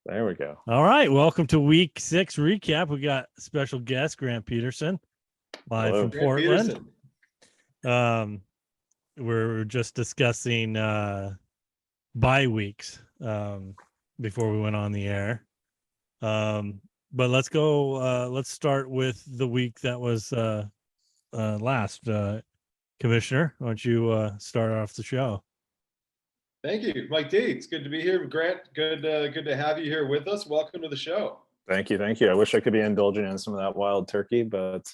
There we go. All right. Welcome to week 6 recap. We got special guest Grant Peterson live from Grant Portland. Peterson. We're just discussing bye weeks before we went on the air. But let's go. Let's start with the week that was last. Commissioner, why don't you start off the show? Thank you, Mike D. It's good to be here. Grant, good to have you here with us. Welcome to the show. Thank you. I wish I could be indulging in some of that wild turkey, but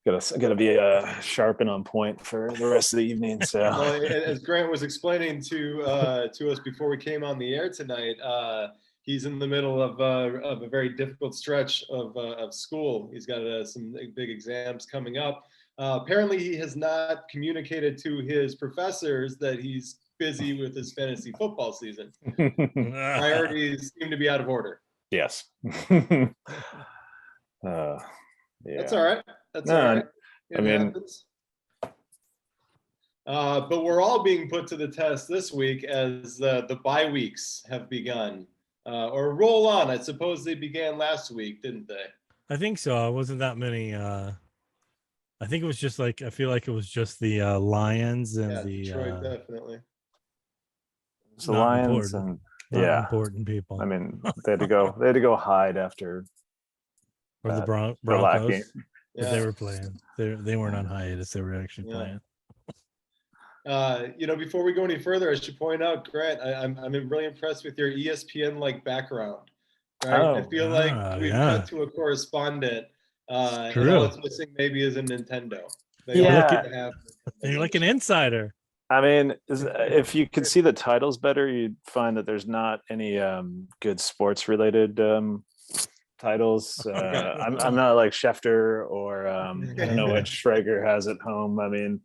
gotta be sharp and on point for the rest of the evening. So, well, as Grant was explaining to us before we came on the air tonight, he's in the middle of a very difficult stretch of school. He's got some big exams coming up. Apparently, he has not communicated to his professors that he's busy with his fantasy football season. Priorities seem to be out of order. Yes. Yeah. That's all right. That's all right. It happens. But we're all being put to the test this week as the bye weeks have begun. Or roll on. I suppose they began last week, didn't they? I think so. It wasn't that many. I think it was just I feel like it was just the Lions and the Detroit, definitely. The Lions and important people. I mean, they had to go hide after or the Broncos. Yeah. They were playing. They weren't on hiatus. They were actually playing. Before we go any further, I should point out, Grant, I'm really impressed with your ESPN background. Right? I feel like we've cut to a correspondent. And all it's missing maybe is a Nintendo. You're like an insider. I mean, if you could see the titles better, you'd find that there's not any good sports related titles. I'm not like Schefter or I don't know what Schrager has at home. I mean,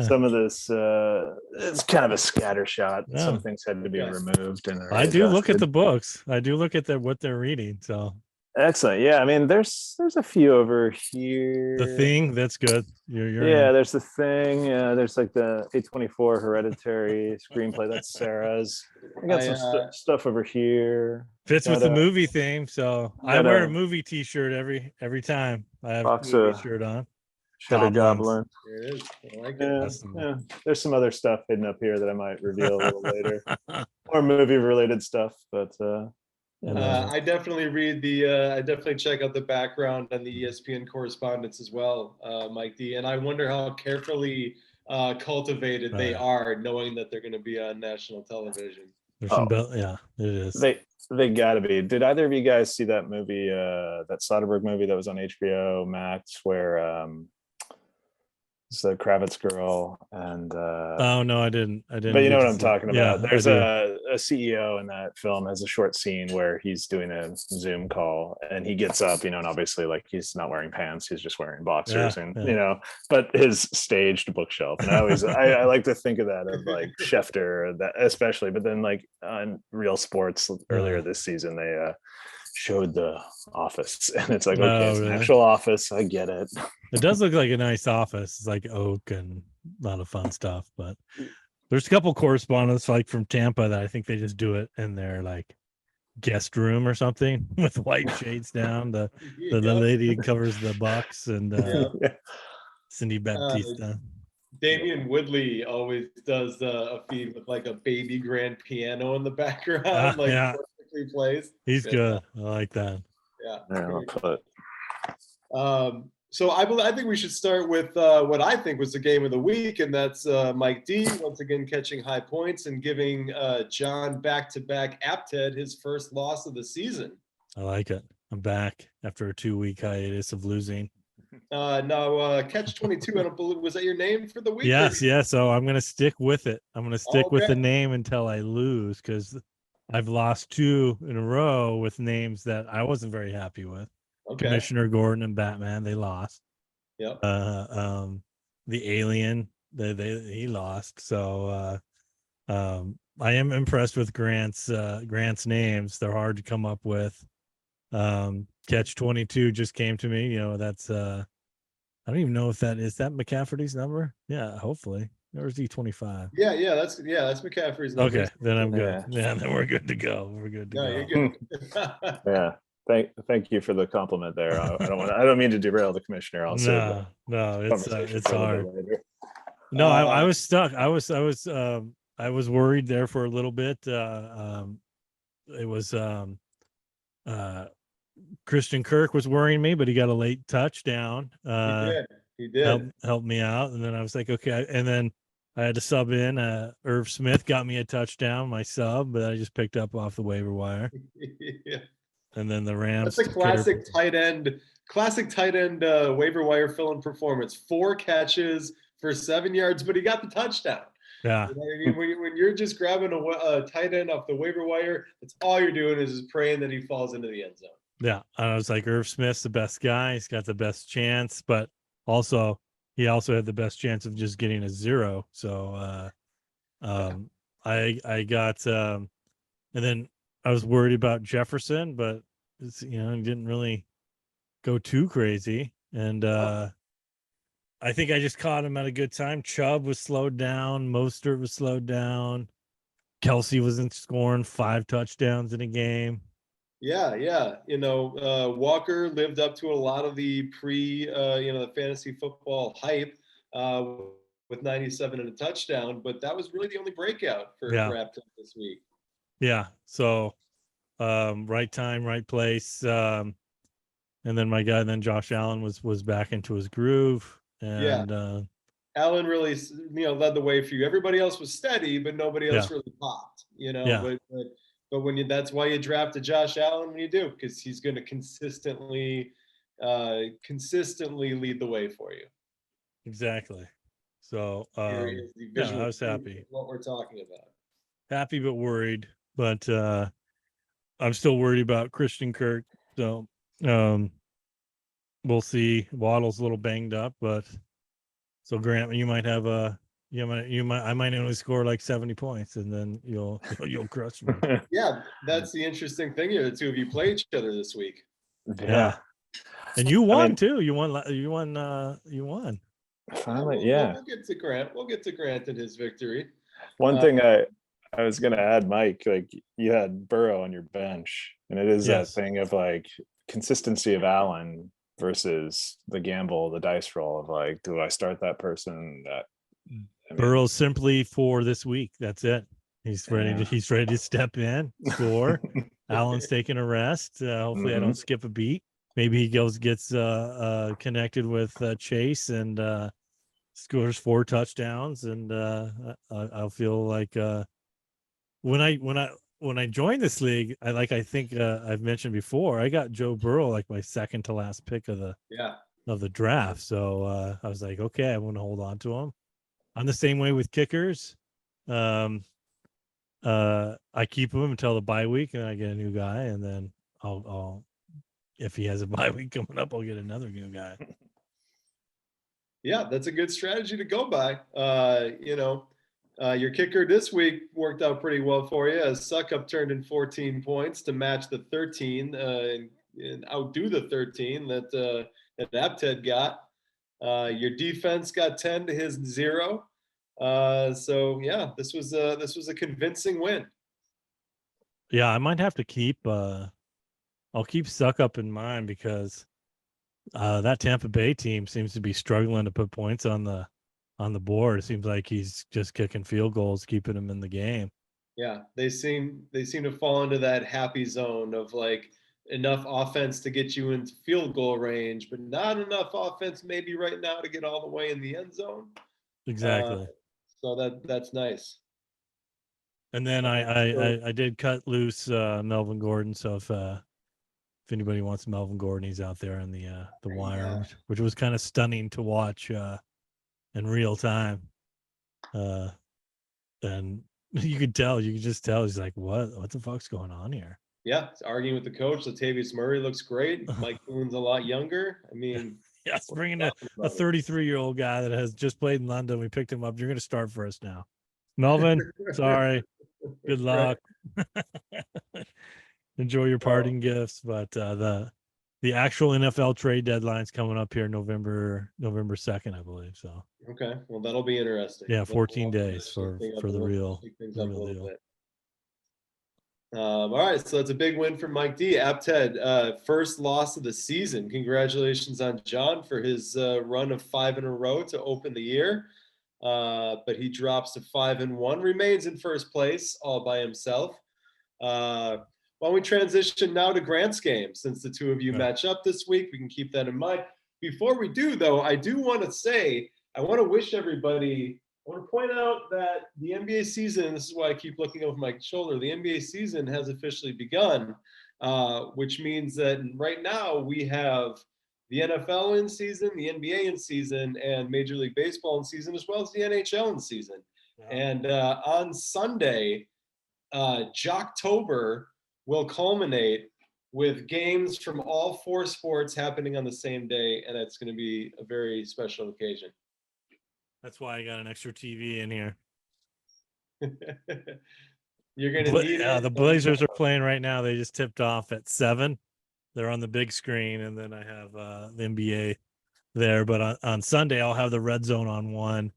some of this it's kind of a scatter shot. Yeah. Some things had to be removed. And I do look at the books. I do look at what they're reading. So excellent. Yeah, I mean, there's a few over here. The Thing, that's good. There's The Thing. There's like the A24 Hereditary screenplay. That's Sarah's. I got some stuff over here. Fits with the movie theme. So I wear a movie T-shirt every time I have a movie shirt on. Shutter Goblin. There it is. I like it. Yeah. There's some other stuff hidden up here that I might reveal a little later. More movie related stuff, but I definitely read I definitely check out the background and the ESPN correspondence as well, Mike D. And I wonder how carefully cultivated they are, knowing that they're going to be on national television. It is. They gotta be. Did either of you guys see that movie, that Soderbergh movie that was on HBO Max, where it's the Kravitz girl and oh no, I didn't but you know what I'm talking about. There's a CEO in that film has a short scene where he's doing a Zoom call and he gets up, and obviously he's not wearing pants, he's just wearing boxers but his staged bookshelf. And I like to think of that of like Schefter, that especially, but then on Real Sports earlier this season they showed the office, and it's like, okay, it's an actual office. I get it. It does look like a nice office. It's like oak and a lot of fun stuff. But there's a couple correspondents from Tampa that I think they just do it in their guest room or something with white shades down. The lady covers the Bucks and Cindy Baptista. Damian Woodley always does a feed with a baby grand piano in the background. Perfectly placed. He's good. I like that. So I think we should start with what I think was the game of the week, and that's Mike D once again catching high points and giving John back-to-back Apted his first loss of the season. I like it. I'm back after a 2-week hiatus of losing. Now, Catch 22, I don't believe, was that your name for the week? Yes. So I'm going to stick with it. I'm going to stick with the name until I lose, because I've lost 2 in a row with names that I wasn't very happy with. Okay. Commissioner Gordon and Batman, they lost. Yep. The Alien, he lost. So I am impressed with Grant's names. They're hard to come up with. Catch 22 just came to me. That's I don't even know if that is that McCafferty's number. Yeah, hopefully. Or is he 25? Yeah, that's McCaffrey's number. Okay, then I'm good. Yeah. Yeah, then we're good to go. We're good to No, go. you're good. Yeah. Thank you for the compliment there. I don't mean to derail the commissioner. I'll save No, conversation it's for a little hard. bit later. No, I was stuck. I was worried there for a little bit. It was Christian Kirk was worrying me, but he got a late touchdown. He did. Helped me out, and then I was like, okay. And then I had to sub in. Irv Smith got me a touchdown, my sub, but I just picked up off the waiver wire. Yeah. And then the Rams. That's a classic tight end waiver wire fill-in performance. 4 catches for 7 yards, but he got the touchdown. Yeah. You know what I mean? When you're just grabbing a tight end off the waiver wire, that's all you're doing is just praying that he falls into the end zone. Yeah. I was like, Irv Smith's the best guy. He's got the best chance, but he also had the best chance of just getting a 0. So I got and then I was worried about Jefferson, but he didn't really go too crazy. And I think I just caught him at a good time. Chubb was slowed down. Mostert was slowed down. Kelsey wasn't scoring 5 touchdowns in a game. Yeah. Walker lived up to a lot of the the fantasy football hype with 97 and a touchdown, but that was really the only breakout for Apton this week. Yeah. So right time, right place. And then Josh Allen was back into his groove. And Allen really, led the way for you. Everybody else was steady, but nobody else really popped, But that's why you drafted Josh Allen when you do, because he's going to consistently lead the way for you. Exactly. So I was happy. What we're talking about. Happy but worried, but I'm still worried about Christian Kirk. So we'll see. Waddle's a little banged up, but so Grant, you might have I might only score like 70 points, and then you'll crush me. Yeah, that's the interesting thing here. The two of you play each other this week. Yeah. And you won too. You won. Finally, yeah. We'll get to Grant. We'll get to Grant and his victory. One thing I was going to add, Mike, like you had Burrow on your bench, and it is that thing of like consistency of Allen versus the gamble, the dice roll of like, do I start that person? Burrow's simply for this week. That's it. He's ready. He's ready to step in, score. Allen's taking a rest. Hopefully, I don't skip a beat. Maybe he gets connected with Chase and scores 4 touchdowns, and I'll feel like when I joined this league, I think I've mentioned before, I got Joe Burrow like my second to last pick of the draft. So I was like, okay, I want to hold on to him. I'm the same way with kickers. I keep him until the bye week, and I get a new guy, and then I'll if he has a bye week coming up, I'll get another new guy. Yeah, that's a good strategy to go by. Your kicker this week worked out pretty well for you, as Suckup turned in 14 points to match the 13 and outdo the 13 that Apted got. Your defense got 10 to his 0. So yeah, this was a convincing win. Yeah, I might have to keep I'll keep Suckup in mind, because that Tampa Bay team seems to be struggling to put points on the board. It seems like he's just kicking field goals, keeping them in the game. Yeah, they seem to fall into that happy zone of like enough offense to get you into field goal range, but not enough offense maybe right now to get all the way in the end zone. Exactly. So that's nice. And then I did cut loose Melvin Gordon. So if anybody wants Melvin Gordon, he's out there in the wire, which was kind of stunning to watch in real time. And you could just tell he's like, what the fuck's going on here? Yeah, he's arguing with the coach. Latavius Murray looks great. Mike Boone's a lot younger. I mean, yeah, it's bringing a 33-year-old guy that has just played in London. We picked him up. You're going to start for us now, Melvin. Sorry. Good luck. Enjoy your parting gifts, but the actual NFL trade deadline's coming up here November 2nd, I believe. So Okay, well that'll be interesting. yeah, 14 That'll days for the real deal. bit. All right, so that's a big win for Mike D. Apted, first loss of the season. Congratulations on John for his run of 5 in a row to open the year. But he drops to 5-1, remains in first place all by himself. Why don't we transition now to Grant's game? Since the two of you match up this week, we can keep that in mind. Before we do, though, I do want to say, I want to wish everybody, I want to point out that the NBA season, and this is why I keep looking over my shoulder, the NBA season has officially begun, which means that right now we have the NFL in season, the NBA in season, and Major League Baseball in season, as well as the NHL in season. Yeah. And on Sunday, Jocktober will culminate with games from all 4 sports happening on the same day, and it's going to be a very special occasion. That's why I got an extra TV in here. You're going to need it. The Blazers are playing right now. They just tipped off at 7. They're on the big screen, and then I have the NBA there. But on Sunday, I'll have the Red Zone on 1,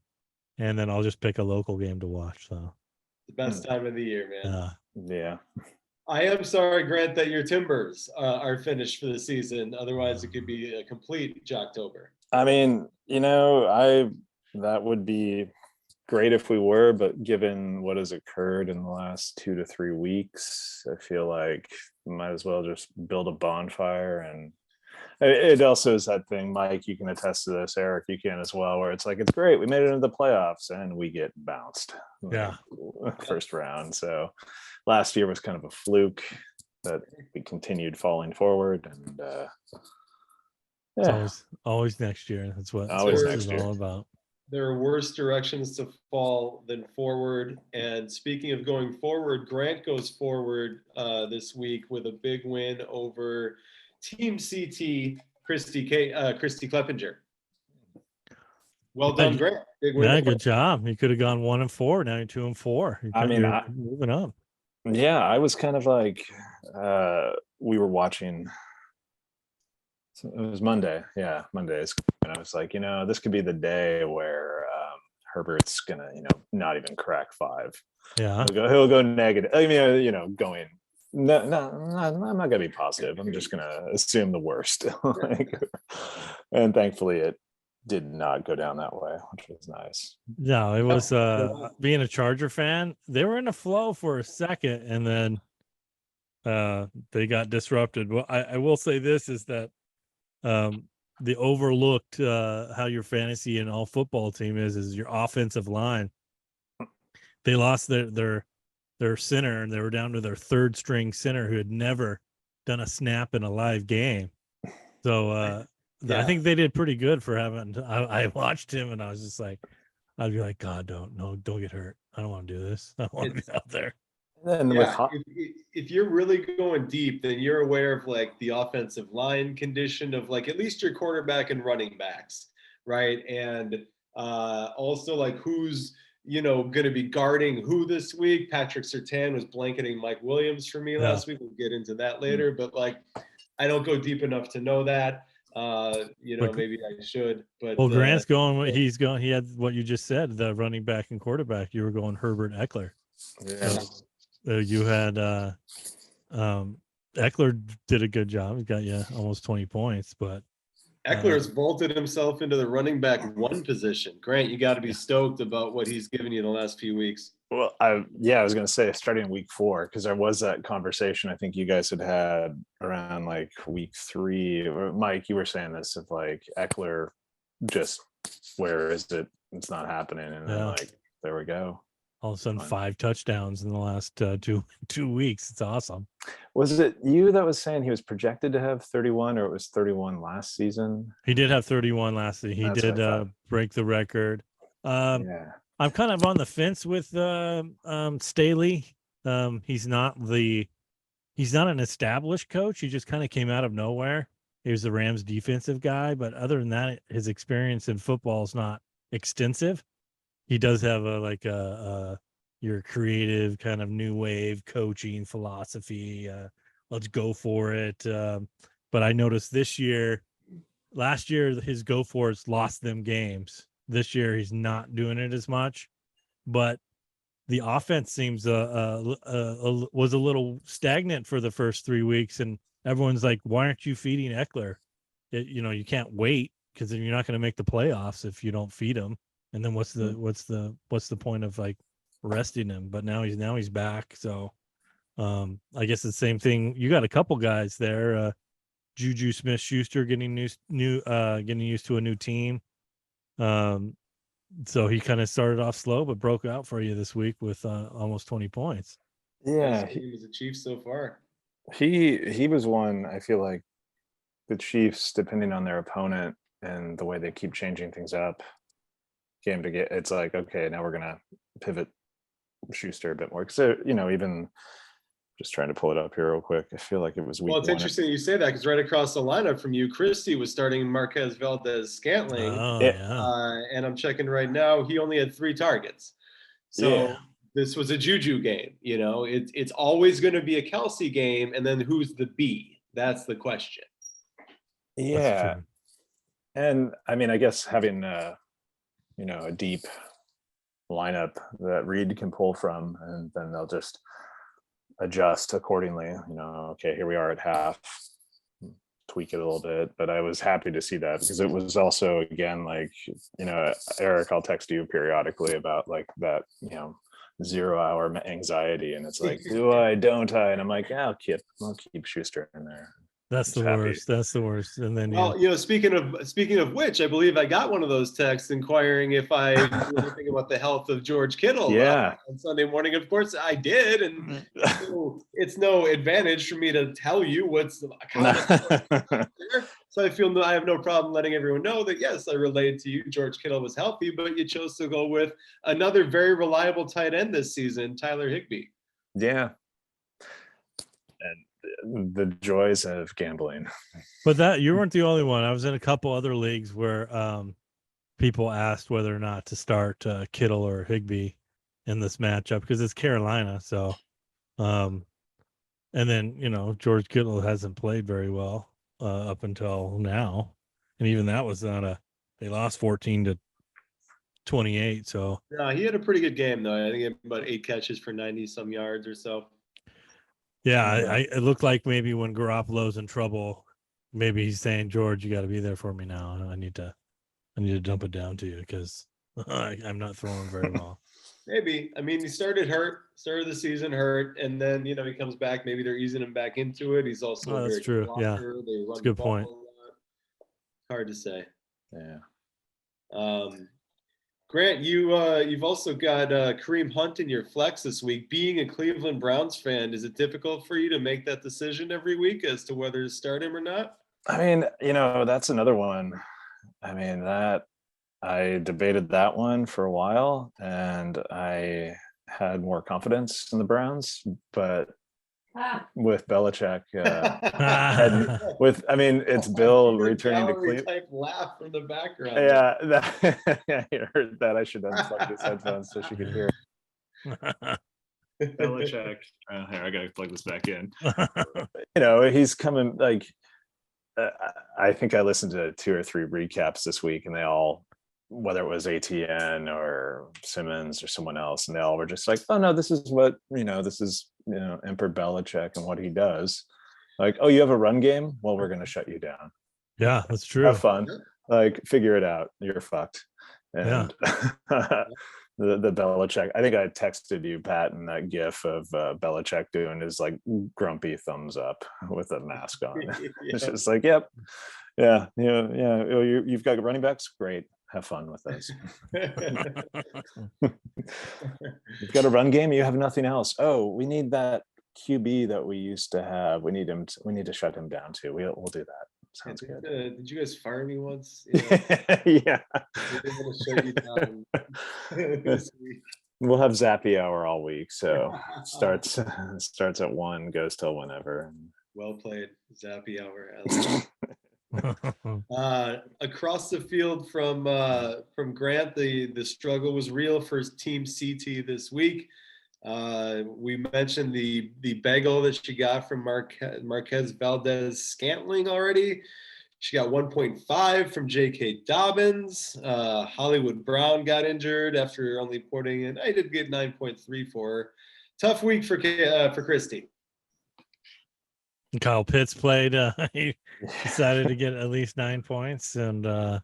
and then I'll just pick a local game to watch. So the best time of the year, man. Yeah. I am sorry, Grant, that your Timbers are finished for the season. Otherwise, it could be a complete Jocktober. I mean, that would be great if we were, but given what has occurred in the last 2 to 3 weeks, I feel like we might as well just build a bonfire. And it also is that thing, Mike, you can attest to this, Eric, you can as well, where it's like, it's great, we made it into the playoffs and we get bounced first round. So last year was kind of a fluke that we continued falling forward, and it's always next year. That's what it's all about. There are worse directions to fall than forward. And speaking of going forward, Grant goes forward this week with a big win over Team CT, Christy Kleppinger. Well done, Grant. Big win. Yeah, good job. You could have gone 1-4. Now you're 2-4. You're moving up. Yeah, I was kind of like, we were watching. It was Monday. Yeah, Mondays. And I was like, this could be the day where Herbert's gonna, not even crack 5. Yeah, he'll go negative. I mean, going. No, I'm not gonna be positive. I'm just gonna assume the worst. And thankfully, it did not go down that way, which was nice. No, it was being a Charger fan. They were in a flow for a second, and then they got disrupted. Well, I will say this is that. The overlooked how your fantasy and all football team is your offensive line. They lost their center, and they were down to their 3rd string center who had never done a snap in a live game. So I think they did pretty good for having. I watched him, and I was just like, I'd be like, God, don't get hurt. I don't want to do this. I don't want to be out there. If you're really going deep, then you're aware of like the offensive line condition of like at least your quarterback and running backs, right? And also like who's going to be guarding who this week. Patrick Surtain was blanketing Mike Williams for me last week. We'll get into that later, but like I don't go deep enough to know that. Maybe I should. But Grant's going. He's going. He had what you just said, the running back and quarterback. You were going Herbert Eckler. Yeah. You had Eckler did a good job. He got you almost 20 points, but Eckler's vaulted himself into the running back 1 position. Grant, you got to be stoked about what he's given you the last few weeks. Well, I was going to say starting week 4, because there was that conversation I think you guys had around like week 3. Or Mike, you were saying this of like Eckler, just where is it? It's not happening, and then like there we go. All of a sudden, 5 touchdowns in the last 2 weeks. It's awesome. Was it you that was saying he was projected to have 31, or it was 31 last season? He did have 31 last season. He did break the record. I'm kind of on the fence with Staley. He's not an established coach. He just kind of came out of nowhere. He was the Rams defensive guy, but other than that, his experience in football is not extensive. He does have your creative kind of new wave coaching philosophy. Let's go for it. but I noticed last year his go forwards lost them games. This year he's not doing it as much, but the offense seems was a little stagnant for the first 3 weeks, and everyone's like, "Why aren't you feeding Eckler? You can't wait because then you're not going to make the playoffs if you don't feed him. And then what's the point of like resting him?" But now he's back, so I guess the same thing. You got a couple guys there, Juju Smith-Schuster getting getting used to a new team. So he kind of started off slow, but broke out for you this week with almost 20 points. Yeah, he was a Chief so far. He was one. I feel like the Chiefs, depending on their opponent and the way they keep changing things up, game to get, it's like, okay, now we're gonna pivot Schuster a bit more because even just trying to pull it up here real quick. I feel like it was week. Well, it's interesting you say that because right across the lineup from you, Christie was starting Marquez Valdez-Scantling. And I'm checking right now, he only had 3 targets. So this was a Juju game. It's always going to be a Kelsey game, and then who's the B? That's the question. Yeah, and I mean, I guess having a deep lineup that Reed can pull from, and then they'll just adjust accordingly. Okay, here we are at half, tweak it a little bit. But I was happy to see that because it was also, again, like, Eric, I'll text you periodically about like that 0 hour anxiety, and it's like, don't I? And I'm like, yeah, I'll keep Schuster in there. That's the worst. That's the worst. And then, speaking of which, I believe I got one of those texts inquiring if I knew anything about the health of George Kittle on Sunday morning. Of course I did. And it's no advantage for me to tell you what's there. So I have no problem letting everyone know that, yes, I relayed to you George Kittle was healthy, but you chose to go with another very reliable tight end this season, Tyler Higbee. Yeah. And the joys of gambling. But you weren't the only one. I was in a couple other leagues where people asked whether or not to start Kittle or Higbee in this matchup because it's Carolina. So, and then George Kittle hasn't played very well up until now, and even that was they lost 14-28. So yeah, he had a pretty good game though. I think he had about 8 catches for 90 some yards or so. Yeah, it looked like maybe when Garoppolo's in trouble, maybe he's saying, "George, you got to be there for me now. I need to dump it down to you because I'm not throwing very well." Maybe. I mean, he started the season hurt, and then he comes back. Maybe they're easing him back into it. He's also that's true. Yeah, that's a good point. Hard to say. Yeah. Grant, you've also got Kareem Hunt in your flex this week. Being a Cleveland Browns fan, is it difficult for you to make that decision every week as to whether to start him or not? I mean, that's another one. I mean, that I debated that one for a while, and I had more confidence in the Browns, but with Belichick, it's Bill returning to Cleveland. Type laugh from the background. Yeah, you heard that. I should unplug his headphones so she could hear. Belichick. Here, I gotta plug this back in. He's coming. Like, I think I listened to 2 or 3 recaps this week, and they all, whether it was ATN or Simmons or someone else, and they all were just like, "Oh no, this is what this is." Emperor Belichick and what he does. Like, oh, you have a run game? Well, we're going to shut you down. Yeah, that's true. Have fun. Like, figure it out. You're fucked. And the Belichick, I think I texted you, Pat, in that gif of Belichick doing his like grumpy thumbs up with a mask on. It's just like, yep. Yeah. You've got running backs? Great. Have fun with those. You've got a run game. You have nothing else. Oh, we need that QB that we used to have. We need to shut him down too. We'll do that. Sounds good. Did you guys fire me once? Yeah. We'll have Zappy Hour all week. So starts at 1, goes till whenever. Well played, Zappy Hour. Across the field from Grant, the struggle was real for Team CT this week. We mentioned the bagel that she got from Marquez Valdez-Scantling already. She got 1.5 from J.K. Dobbins. Hollywood Brown got injured after only putting in. I did get 9.3 for her. Tough week for Christy. Kyle Pitts played. He decided to get at least 9 points, and well,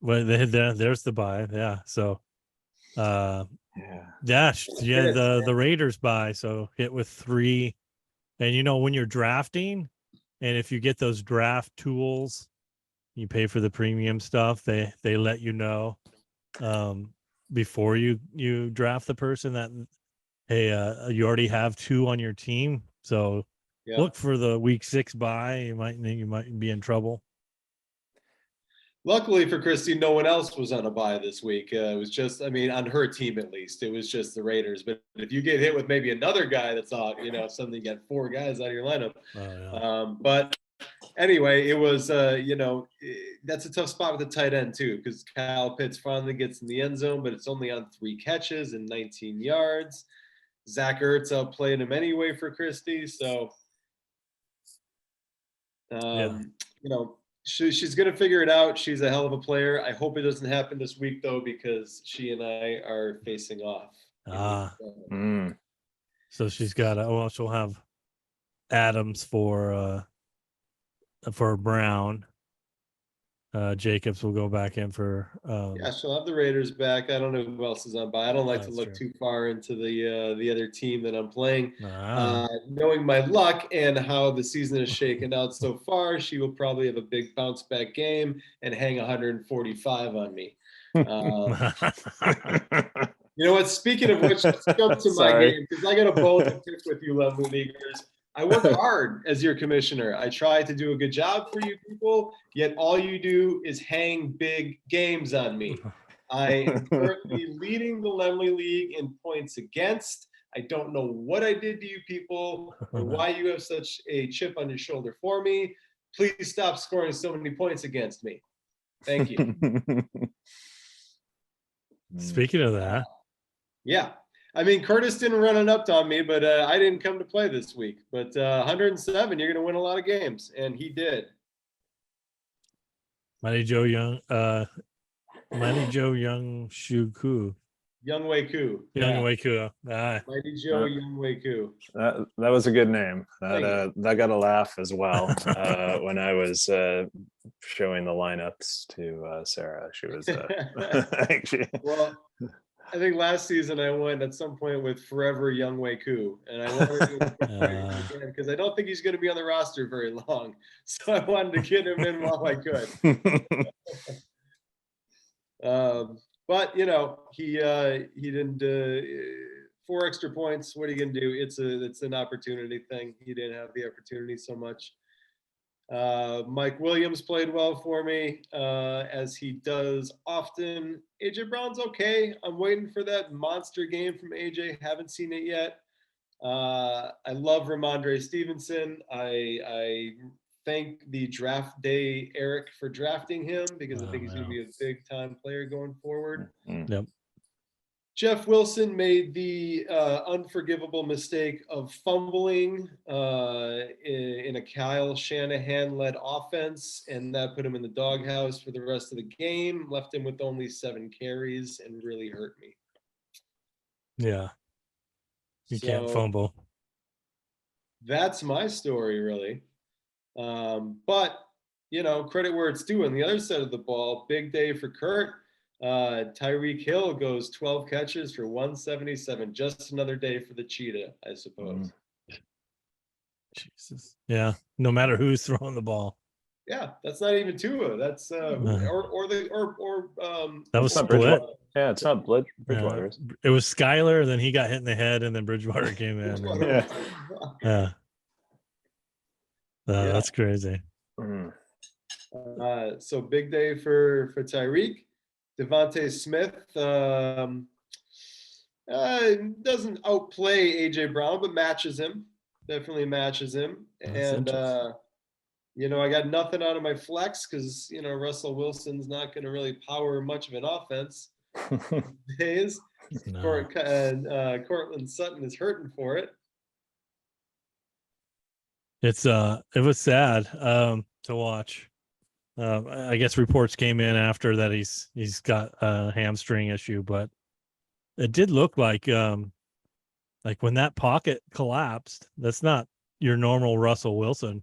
there's the bye. Yeah, so the Raiders bye. So hit with 3, and when you're drafting. And if you get those draft tools, you pay for the premium stuff. They let you know before you draft the person that, hey, you already have 2 on your team. So look for the week 6 bye. You might be in trouble. Luckily for Christy, no one else was on a bye this week. It was just, on her team at least, it was just the Raiders. But if you get hit with maybe another guy that's off, suddenly you got 4 guys out of your lineup. But anyway, it was, that's a tough spot with the tight end too, because Kyle Pitts finally gets in the end zone, but it's only on 3 catches and 19 yards. Zach Ertz outplayed him anyway for Christy. So, she's going to figure it out. She's a hell of a player. I hope it doesn't happen this week, though, because she and I are facing off. So she's got she'll have Adams for Brown. Jacobs will go back in for. She'll have the Raiders back. I don't know who else is on bye. I don't like to look too far into the other team that I'm playing. Knowing my luck and how the season is shaken out so far, she will probably have a big bounce back game and hang 145 on me. You know what? Speaking of which, let's jump to my game, because I got a bold tip with you, Laemmle Leaguers. I work hard as your commissioner. I try to do a good job for you people, yet all you do is hang big games on me. I am currently leading the Laemmle League in points against. I don't know what I did to you people or why you have such a chip on your shoulder for me. Please stop scoring so many points against me. Thank you. Speaking of that. Yeah. Curtis didn't run it up on me, but I didn't come to play this week. But 107, you're going to win a lot of games, and he did. Mighty Joe Young Shuku. Young Wei Koo. Mighty Joe Young Wei Koo. That was a good name. That got a laugh as well when I was showing the lineups to Sarah. She was. Well, I think last season I went at some point with Forever Young Wei Koo, and I wanted to because I don't think he's going to be on the roster very long. So I wanted to get him in while I could. But he didn't. 4 extra points. What are you going to do? It's an opportunity thing. He didn't have the opportunity so much. Mike Williams played well for me, as he does often. AJ Brown's okay. I'm waiting for that monster game from AJ. Haven't seen it yet. I love Ramondre Stevenson. I thank the draft day Eric for drafting him, because I think he's going to be a big time player going forward. Yep. Jeff Wilson made the unforgivable mistake of fumbling in a Kyle Shanahan-led offense, and that put him in the doghouse for the rest of the game, left him with only 7 carries, and really hurt me. Yeah. You can't fumble. That's my story, really. But, credit where it's due. On the other side of the ball, big day for Kurt. Tyreek Hill goes 12 catches for 177. Just another day for the cheetah, I suppose. Jesus. Yeah. No matter who's throwing the ball. Yeah, that's not even Tua. That's that was split. Yeah, it's not Bridgewater. It was Skyler, then he got hit in the head, and then Bridgewater came in. That's crazy. So big day for Tyreek. Devontae Smith doesn't outplay AJ Brown, but matches him. Definitely matches him. And I got nothing out of my flex because Russell Wilson's not going to really power much of an offense. days. No. Cortland Sutton is hurting for it. It was sad to watch. I guess reports came in after that he's got a hamstring issue, but it did look like when that pocket collapsed, that's not your normal Russell Wilson.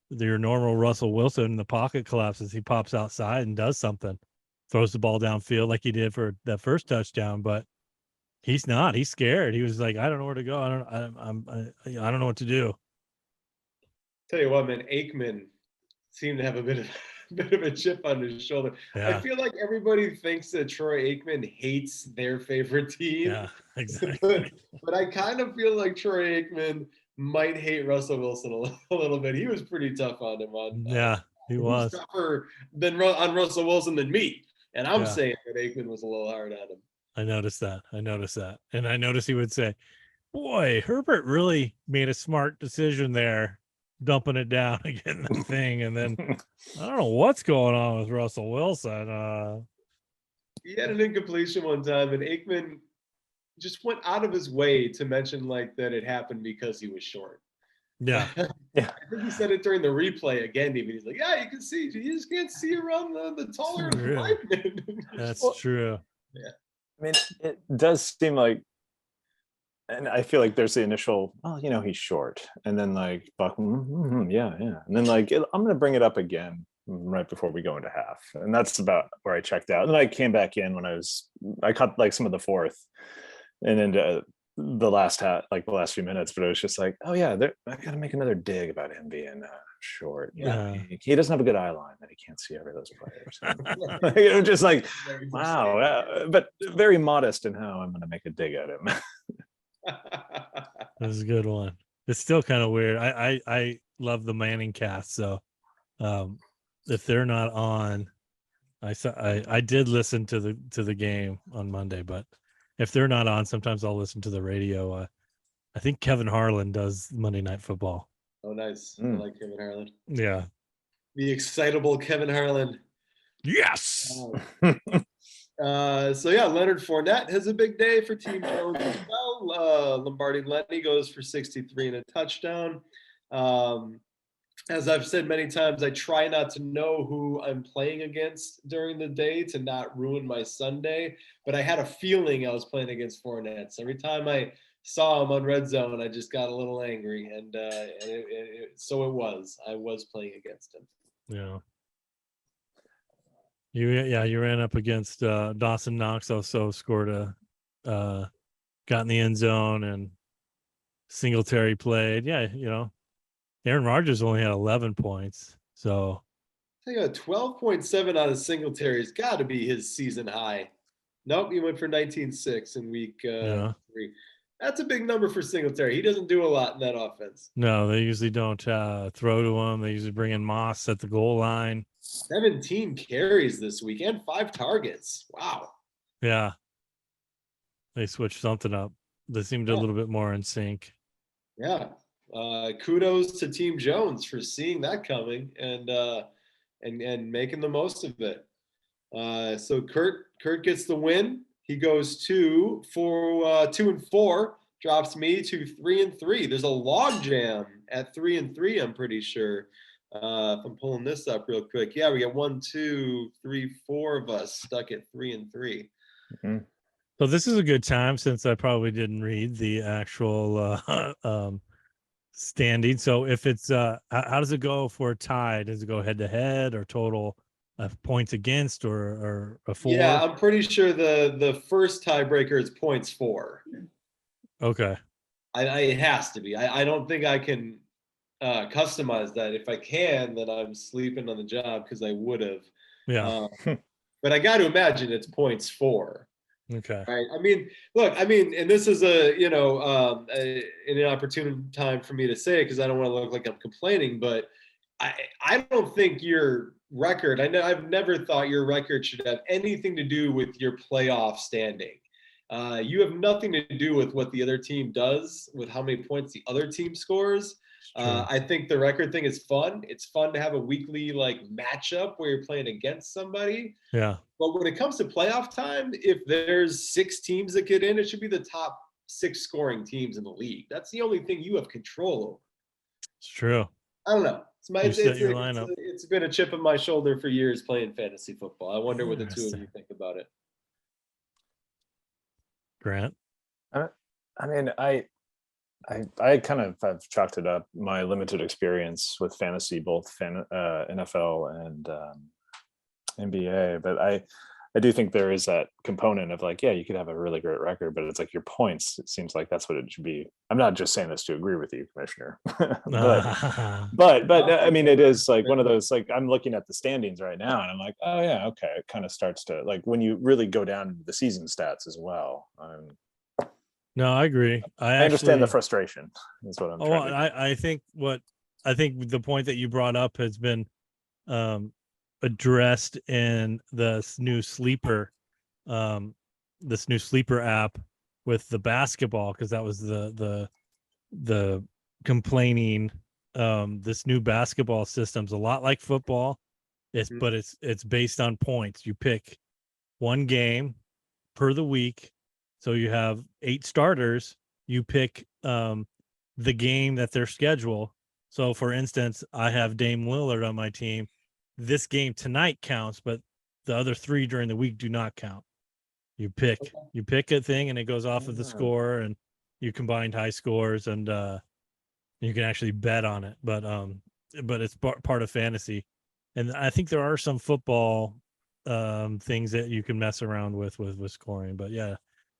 Your normal Russell Wilson, the pocket collapses, he pops outside and does something, throws the ball downfield like he did for that first touchdown, but he's not. He's scared. He was like, I don't know where to go. I don't know what to do. Tell you what, man, Aikman seemed to have a bit of a chip on his shoulder. Yeah. I feel like everybody thinks that Troy Aikman hates their favorite team. Yeah, exactly. but I kind of feel like Troy Aikman might hate Russell Wilson a little bit. He was pretty tough on him. He was tougher on Russell Wilson than me. And I'm saying that Aikman was a little hard on him. I noticed that. And I noticed he would say, boy, Herbert really made a smart decision there, dumping it down and getting that thing. And then I don't know what's going on with Russell Wilson. He had an incompletion one time, and Aikman just went out of his way to mention like that it happened because he was short. Yeah. I think he said it during the replay again. Even he's like, "Yeah, you can see. You just can't see around the taller lineman." That's true. Yeah. I mean, it does seem like, and I feel like there's the initial, oh, he's short, and then like Buck, yeah, and then like I'm gonna bring it up again right before we go into half, and that's about where I checked out. And then I came back in when I caught like some of the fourth, and into the last few minutes, but it was just like, oh yeah, I gotta make another dig about him being short. Yeah. He doesn't have a good eye line that he can't see over those players. It was just like, wow, but very modest in how I'm gonna make a dig at him. That was a good one. It's still kind of weird. I love the Manning cast, so if they're not on, I did listen to the game on Monday, but if they're not on, sometimes I'll listen to the radio. I think Kevin Harlan does Monday Night Football. Oh, nice. I like Kevin Harlan. Yeah. The excitable Kevin Harlan. Yes. So yeah, Leonard Fournette has a big day for Team Jones as well. Lombardi Lenny goes for 63 and a touchdown. As I've said many times, I try not to know who I'm playing against during the day to not ruin my Sunday. But I had a feeling I was playing against Fournette. So every time I saw him on Red Zone, I just got a little angry, and so it was. I was playing against him. Yeah. You ran up against Dawson Knox, also scored got in the end zone, and Singletary played. Yeah, Aaron Rodgers only had 11 points. So I think 12.7 out of Singletary has got to be his season high. Nope, he went for 19.6 in week 3. That's a big number for Singletary. He doesn't do a lot in that offense. No, they usually don't throw to him. They usually bring in Moss at the goal line. 17 carries this week and 5 targets. Wow. Yeah. They switched something up. They seemed a little bit more in sync. Yeah. Kudos to Team Jones for seeing that coming and making the most of it. So Kurt gets the win. He goes 2-4, drops me to 3-3. There's a log jam at 3-3, I'm pretty sure. If I'm pulling this up real quick. Yeah, we got 1, 2, 3, 4 of us stuck at 3-3. Mm-hmm. So this is a good time since I probably didn't read the actual standing. So if it's how does it go for a tie? Does it go head to head or total points against or a 4? Yeah, I'm pretty sure the first tiebreaker is points 4. Okay. It has to be. I don't think I can customize that. If I can, then I'm sleeping on the job because I would have. Yeah. But I got to imagine it's points 4. Okay. Right. I mean, look, and this is an opportune time for me to say it because I don't want to look like I'm complaining, but I don't think your record, I've never thought your record should have anything to do with your playoff standing. You have nothing to do with what the other team does, with how many points the other team scores. I think the record thing is fun. It's fun to have a weekly like matchup where you're playing against somebody. Yeah. But when it comes to playoff time, if there's 6 teams that get in, it should be the top 6 scoring teams in the league. That's the only thing you have control over. It's true. I don't know. It's been a chip on my shoulder for years playing fantasy football. I wonder what the two of you think about it. Grant? I mean, I kind of have chalked it up my limited experience with fantasy, both NFL and NBA, but I do think there is that component of like, yeah, you could have a really great record, but it's like your points. It seems like that's what it should be. I'm not just saying this to agree with you, Commissioner, but I mean, it is like one of those, like I'm looking at the standings right now and I'm like, oh yeah, okay. It kind of starts to like when you really go down to the season stats as well. No, I agree. I understand the frustration is what I'm trying to. I think the point that you brought up has been addressed in this new sleeper app with the basketball, because that was the complaining. This new basketball system's a lot like football. But it's based on points. You pick one game per the week. So you have 8 starters. You pick the game that their schedule. So for instance, I have Dame Lillard on my team. This game tonight counts, but the other 3 during the week do not count. You pick a thing and it goes off of the score, and you combined high scores, and you can actually bet on it. But it's part of fantasy. And I think there are some football things that you can mess around with scoring. But yeah,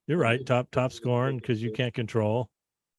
you're right. Top scoring, because you can't control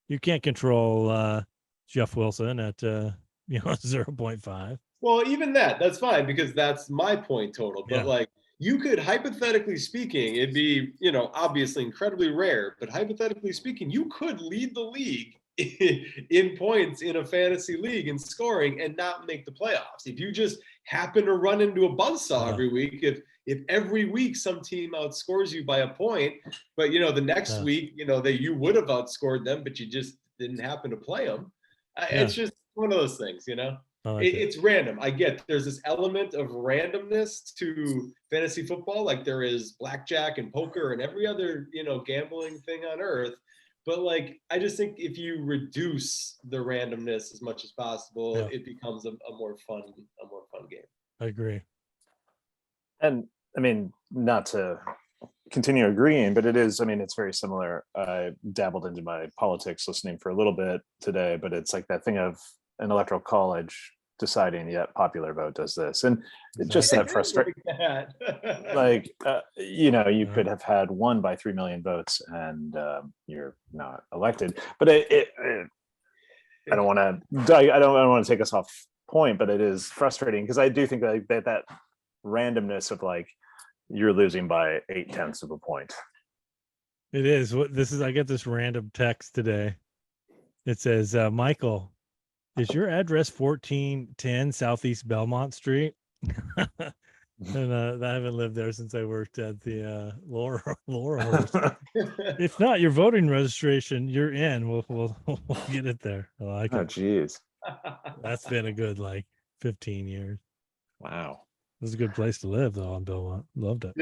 Jeff Wilson at 0.5. Well, even that's fine, because that's my point total. But like, you could, hypothetically speaking, it'd be, obviously incredibly rare, but hypothetically speaking, you could lead the league in points in a fantasy league in scoring and not make the playoffs. If you just happen to run into a buzzsaw every week, if every week some team outscores you by a point, but the next week, that you would have outscored them, but you just didn't happen to play them. It's just one of those things, It's random. I get there's this element of randomness to fantasy football, like there is blackjack and poker and every other, gambling thing on earth. But like, I just think if you reduce the randomness as much as possible, it becomes a more fun game. I agree. And I mean, not to continue agreeing, but it's very similar. I dabbled into my politics listening for a little bit today, but it's like that thing of an electoral college deciding, popular vote does this, and just that frustration. Like you could have had won by 3 million votes and you're not elected. But I don't want to take us off point, but it is frustrating, because I do think that randomness of like you're losing by 0.8 of a point. It is. I get this random text today. It says, Michael, is your address 1410 Southeast Belmont Street? And I haven't lived there since I worked at the Laurelhurst. If not, your voting registration, you're in. We'll get it there. I like it. Oh, geez. That's been a good 15 years. Wow. It was a good place to live, though, on Belmont. Loved it.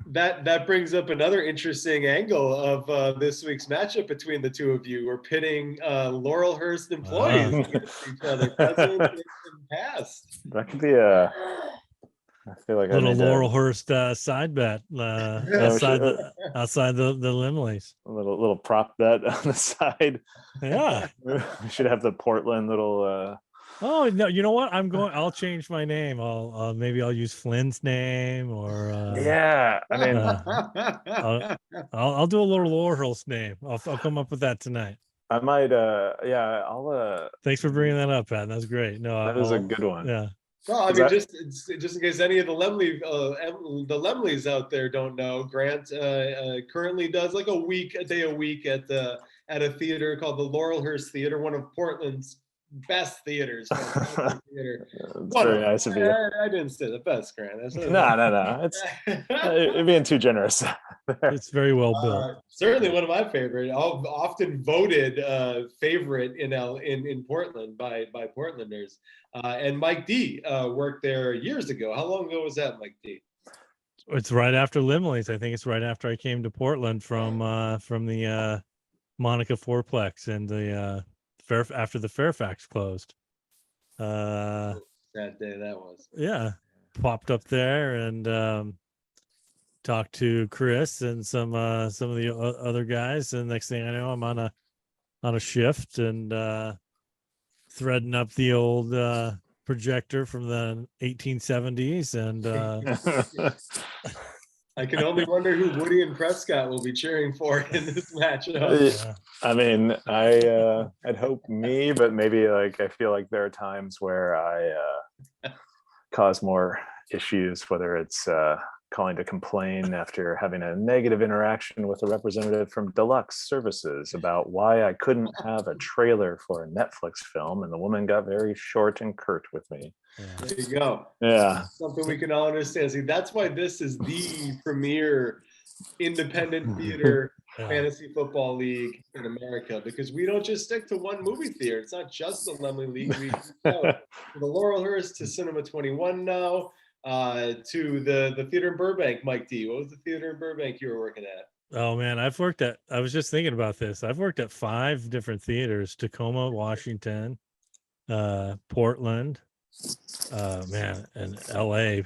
That brings up another interesting angle of this week's matchup between the two of you. We're pitting Laurelhurst employees against each other, present and past. That could be I feel like little Laurelhurst side bet outside the Laemmles. A little prop bet on the side. Yeah, we should have the Portland little. Oh no! You know what? I'll change my name. Maybe I'll use Flynn's name, or yeah. I mean, I'll do a little Laurelhurst name. I'll come up with that tonight. I might. I'll. Thanks for bringing that up, Pat. That's great. No, that was a good one. Yeah. Well, I mean, just in case any of the Laemmles out there don't know, Grant currently does like a day a week at a theater called the Laurelhurst Theater, one of Portland's best theaters. It's very nice of you. I didn't say the best, Grant. No. It's you're being too generous. It's very well built. Certainly one of my favorite. Often voted favorite in Portland by Portlanders. And Mike D worked there years ago. How long ago was that, Mike D? It's right after Laemmle's. I think it's right after I came to Portland from the Monica Fourplex and the after the Fairfax closed. That day that was. Yeah, popped up there and talked to Chris and some of the other guys, and next thing I know, I'm on a shift and threading up the old projector from the 1870s, and I can only wonder who Woody and Prescott will be cheering for in this matchup. Yeah. I mean, I'd hope me, but maybe like I feel like there are times where I cause more issues, whether it's calling to complain after having a negative interaction with a representative from Deluxe Services about why I couldn't have a trailer for a Netflix film, and the woman got very short and curt with me. There you go. Yeah. Something we can all understand. See, that's why this is the premier independent theater fantasy football league in America, because we don't just stick to one movie theater. It's not just the Laemmle League. We go to the Laurelhurst, to Cinema 21 now, to the theater in Burbank. Mike D, what was the theater in Burbank you were working at? Oh man, I was just thinking about this. I've worked at 5 different theaters: Tacoma, Washington, Portland, man, and LA.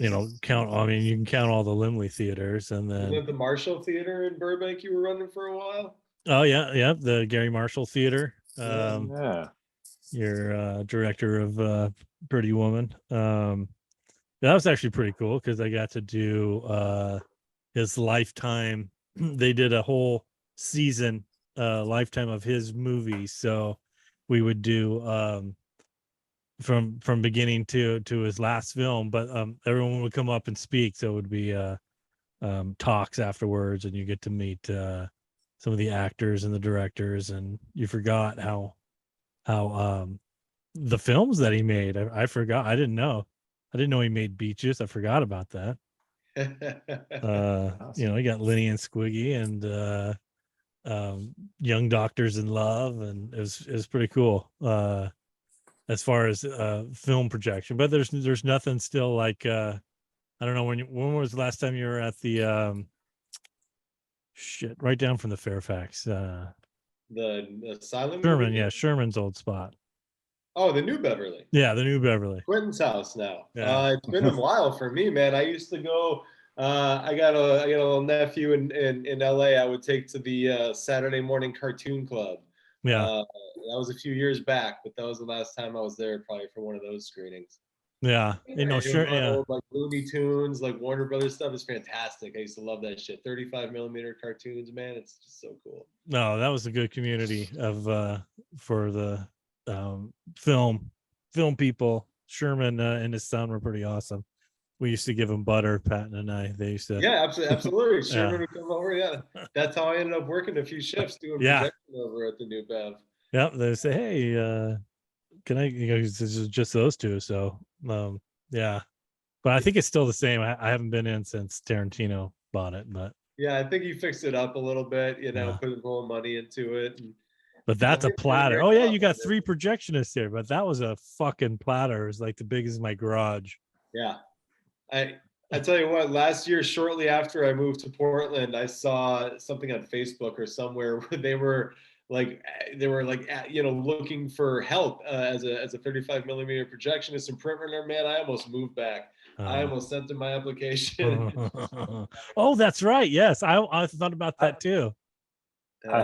You can count all the Laemmle theaters, and then the Marshall Theater in Burbank you were running for a while. Oh yeah, the Gary Marshall Theater. Your director of Pretty Woman. That was actually pretty cool because I got to do his lifetime. They did a whole season lifetime of his movies, so we would do from beginning to his last film, but everyone would come up and speak, so it would be talks afterwards, and you get to meet some of the actors and the directors, and you forgot how the films that he made. I forgot. I didn't know he made Beaches. I forgot about that. Awesome. He got Linny and Squiggy and Young Doctors in Love, and it was pretty cool as far as film projection. But there's nothing still like I don't know when was the last time you were at the right down from the Fairfax the Asylum Sherman, movie? yeah, Sherman's old spot. Oh, the New Beverly. Yeah, the New Beverly. Quentin's house now. Yeah. It's been a while for me, man. I used to go. I got a little nephew in LA. I would take to the Saturday morning cartoon club. Yeah. That was a few years back, but that was the last time I was there, probably for one of those screenings. Yeah, sure. Yeah, old, like Looney Tunes, like Warner Brothers stuff is fantastic. I used to love that shit. 35 millimeter cartoons, man. It's just so cool. No, that was a good community of for the film people. Sherman and his son were pretty awesome. We used to give him butter, Patton and I. They used to. Yeah, absolutely. Sherman would come over. Yeah, that's how I ended up working a few shifts doing projection over at the New Bev. Yeah, they say, hey, can I? This is just those two. So, yeah, but I think it's still the same. I haven't been in since Tarantino bought it, but yeah, I think he fixed it up a little bit. Put more money into it. But that's a platter. Oh yeah, you got 3 projectionists here, but that was a fucking platter. It was like the big as my garage. Yeah. I tell you what, last year, shortly after I moved to Portland, I saw something on Facebook or somewhere where they were looking for help as a 35 millimeter projectionist and print runner. Man, I almost moved back. I almost sent in my application. Oh, that's right. Yes, I thought about that too. I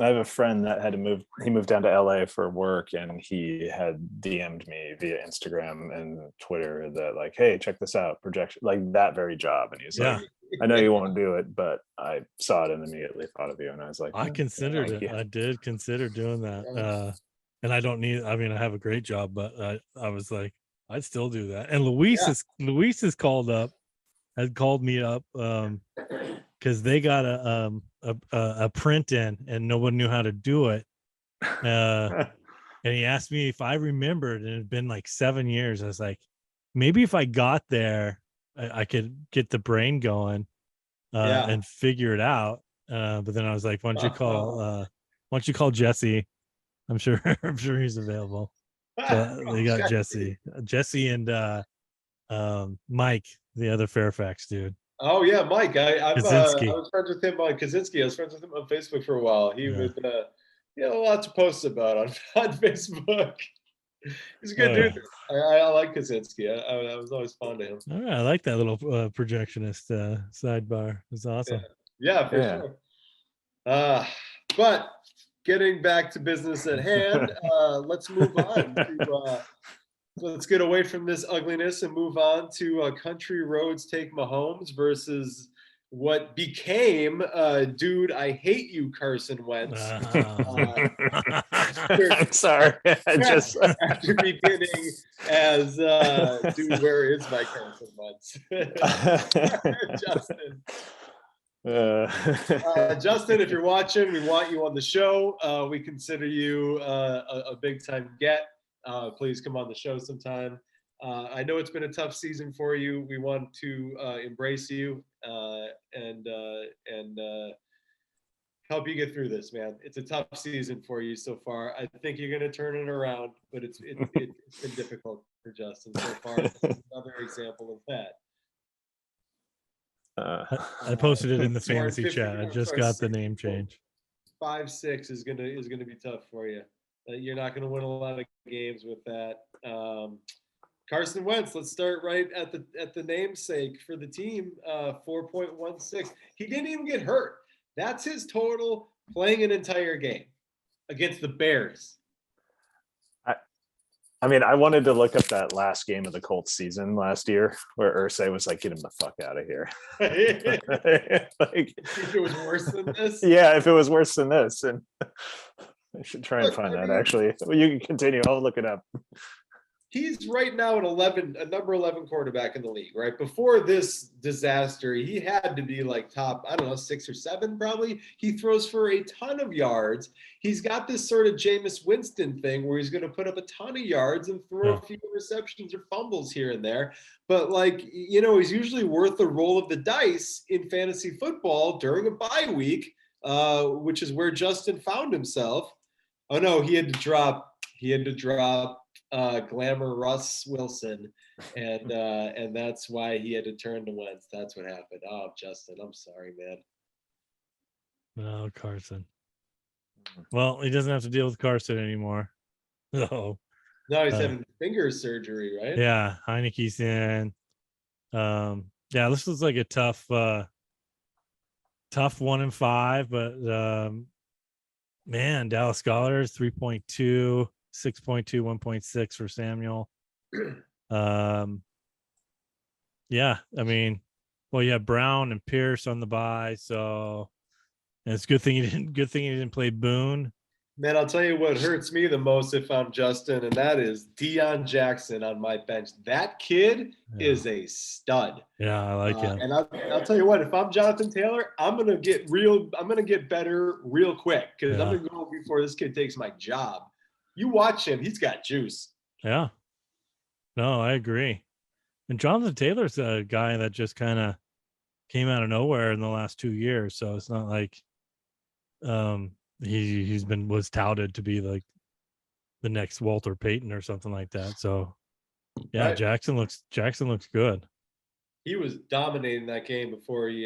have a friend that had to move. He moved down to LA for work, and he had DM'd me via Instagram and Twitter that like, hey, check this out, projection, like that very job. And he's like, I know you won't do it, but I saw it and immediately thought of you. And I was like, I considered it. I did consider doing that. And I don't need, I have a great job, but I was like, I'd still do that. And Luis has called me up because they got a print in and no one knew how to do it. And he asked me if I remembered, and it had been like 7 years. I was like, maybe if I got there I could get the brain going and figure it out. But then I was like, why don't you call Jesse? I'm sure he's available. So they got Jesse and Mike, the other Fairfax dude. Oh yeah, Mike. I Kaczynski. was friends with him on Kaczynski. I was friends with him on Facebook for a while. He had lots of posts about on Facebook. He's a good dude. I like Kaczynski. I was always fond of him. All right, I like that little projectionist sidebar. It's awesome. Yeah, for sure. But getting back to business at hand, let's move on to let's get away from this ugliness and move on to Country Roads Take Mahomes versus what became Dude, I Hate You, Carson Wentz. I'm sorry. After beginning as Dude, Where Is My Carson Wentz? Justin. Justin, if you're watching, we want you on the show. We consider you a big time get. Please come on the show sometime. I know it's been a tough season for you. We want to embrace you and help you get through this, man. It's a tough season for you so far. I think you're going to turn it around, but it's been difficult for Justin so far. This is another example of that. I posted it in the fantasy chat. I just got the name change. 5-6 is gonna be tough for you. You're not gonna win a lot of games with that. Carson Wentz. Let's start right at the namesake for the team. 4.16. He didn't even get hurt. That's his total playing an entire game against the Bears. I mean, I wanted to look up that last game of the Colts season last year where Irsay was like, get him the fuck out of here. Like, if it was worse than this? Yeah, if it was worse than this. And I should try and find that, actually. Well, you can continue. I'll look it up. He's right now a number 11 quarterback in the league, right? Before this disaster, he had to be like top, I don't know, 6 or 7 probably. He throws for a ton of yards. He's got this sort of Jameis Winston thing where he's going to put up a ton of yards and throw a few receptions or fumbles here and there. But he's usually worth the roll of the dice in fantasy football during a bye week, which is where Justin found himself. Oh no, he had to drop Glamour Russ Wilson, and that's why he had to turn to Wentz. That's what happened. Oh, Justin, I'm sorry, man. No, Carson. Well, he doesn't have to deal with Carson anymore. No, he's having finger surgery, right? Yeah, Heineke's in. This was like a tough 1-5, but man, Dallas Scholars 3.2. 6.2, 1.6 for Samuel. I mean, well, you have Brown and Pierce on the bye, so it's good thing he didn't play Boone. Man, I'll tell you what hurts me the most if I'm Justin, and that is Deion Jackson on my bench. That kid is a stud. Yeah, I like him. And I'll tell you what, if I'm Jonathan Taylor, I'm gonna get better real quick because I'm gonna go before this kid takes my job. You watch him; he's got juice. Yeah. No, I agree. And Jonathan Taylor's a guy that just kind of came out of nowhere in the last 2 years, so it's not like he was touted to be like the next Walter Payton or something like that. So yeah, right. Jackson looks good. He was dominating that game before he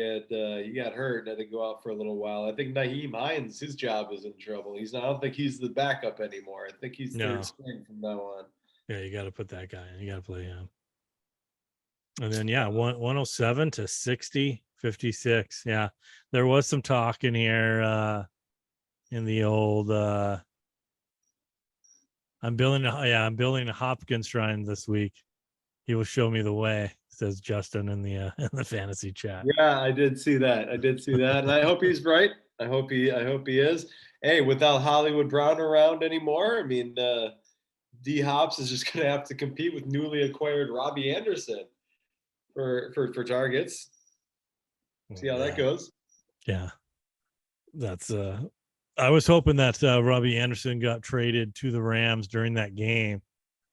got hurt and had to go out for a little while. I think Nyheim Hines, his job is in trouble. I don't think he's the backup anymore. I think he's third string from now on. Yeah, you got to put that guy in. You got to play him. And then 107 to 60, 56. Yeah, there was some talk in here in the old. I'm building a Hopkins shrine this week. He will show me the way, says Justin in the fantasy chat. Yeah, I did see that, and I hope he's right. I hope he is. Hey, without Hollywood Brown around anymore, I mean, D Hops is just going to have to compete with newly acquired Robbie Anderson for targets. See how that goes. Yeah, that's. I was hoping that Robbie Anderson got traded to the Rams during that game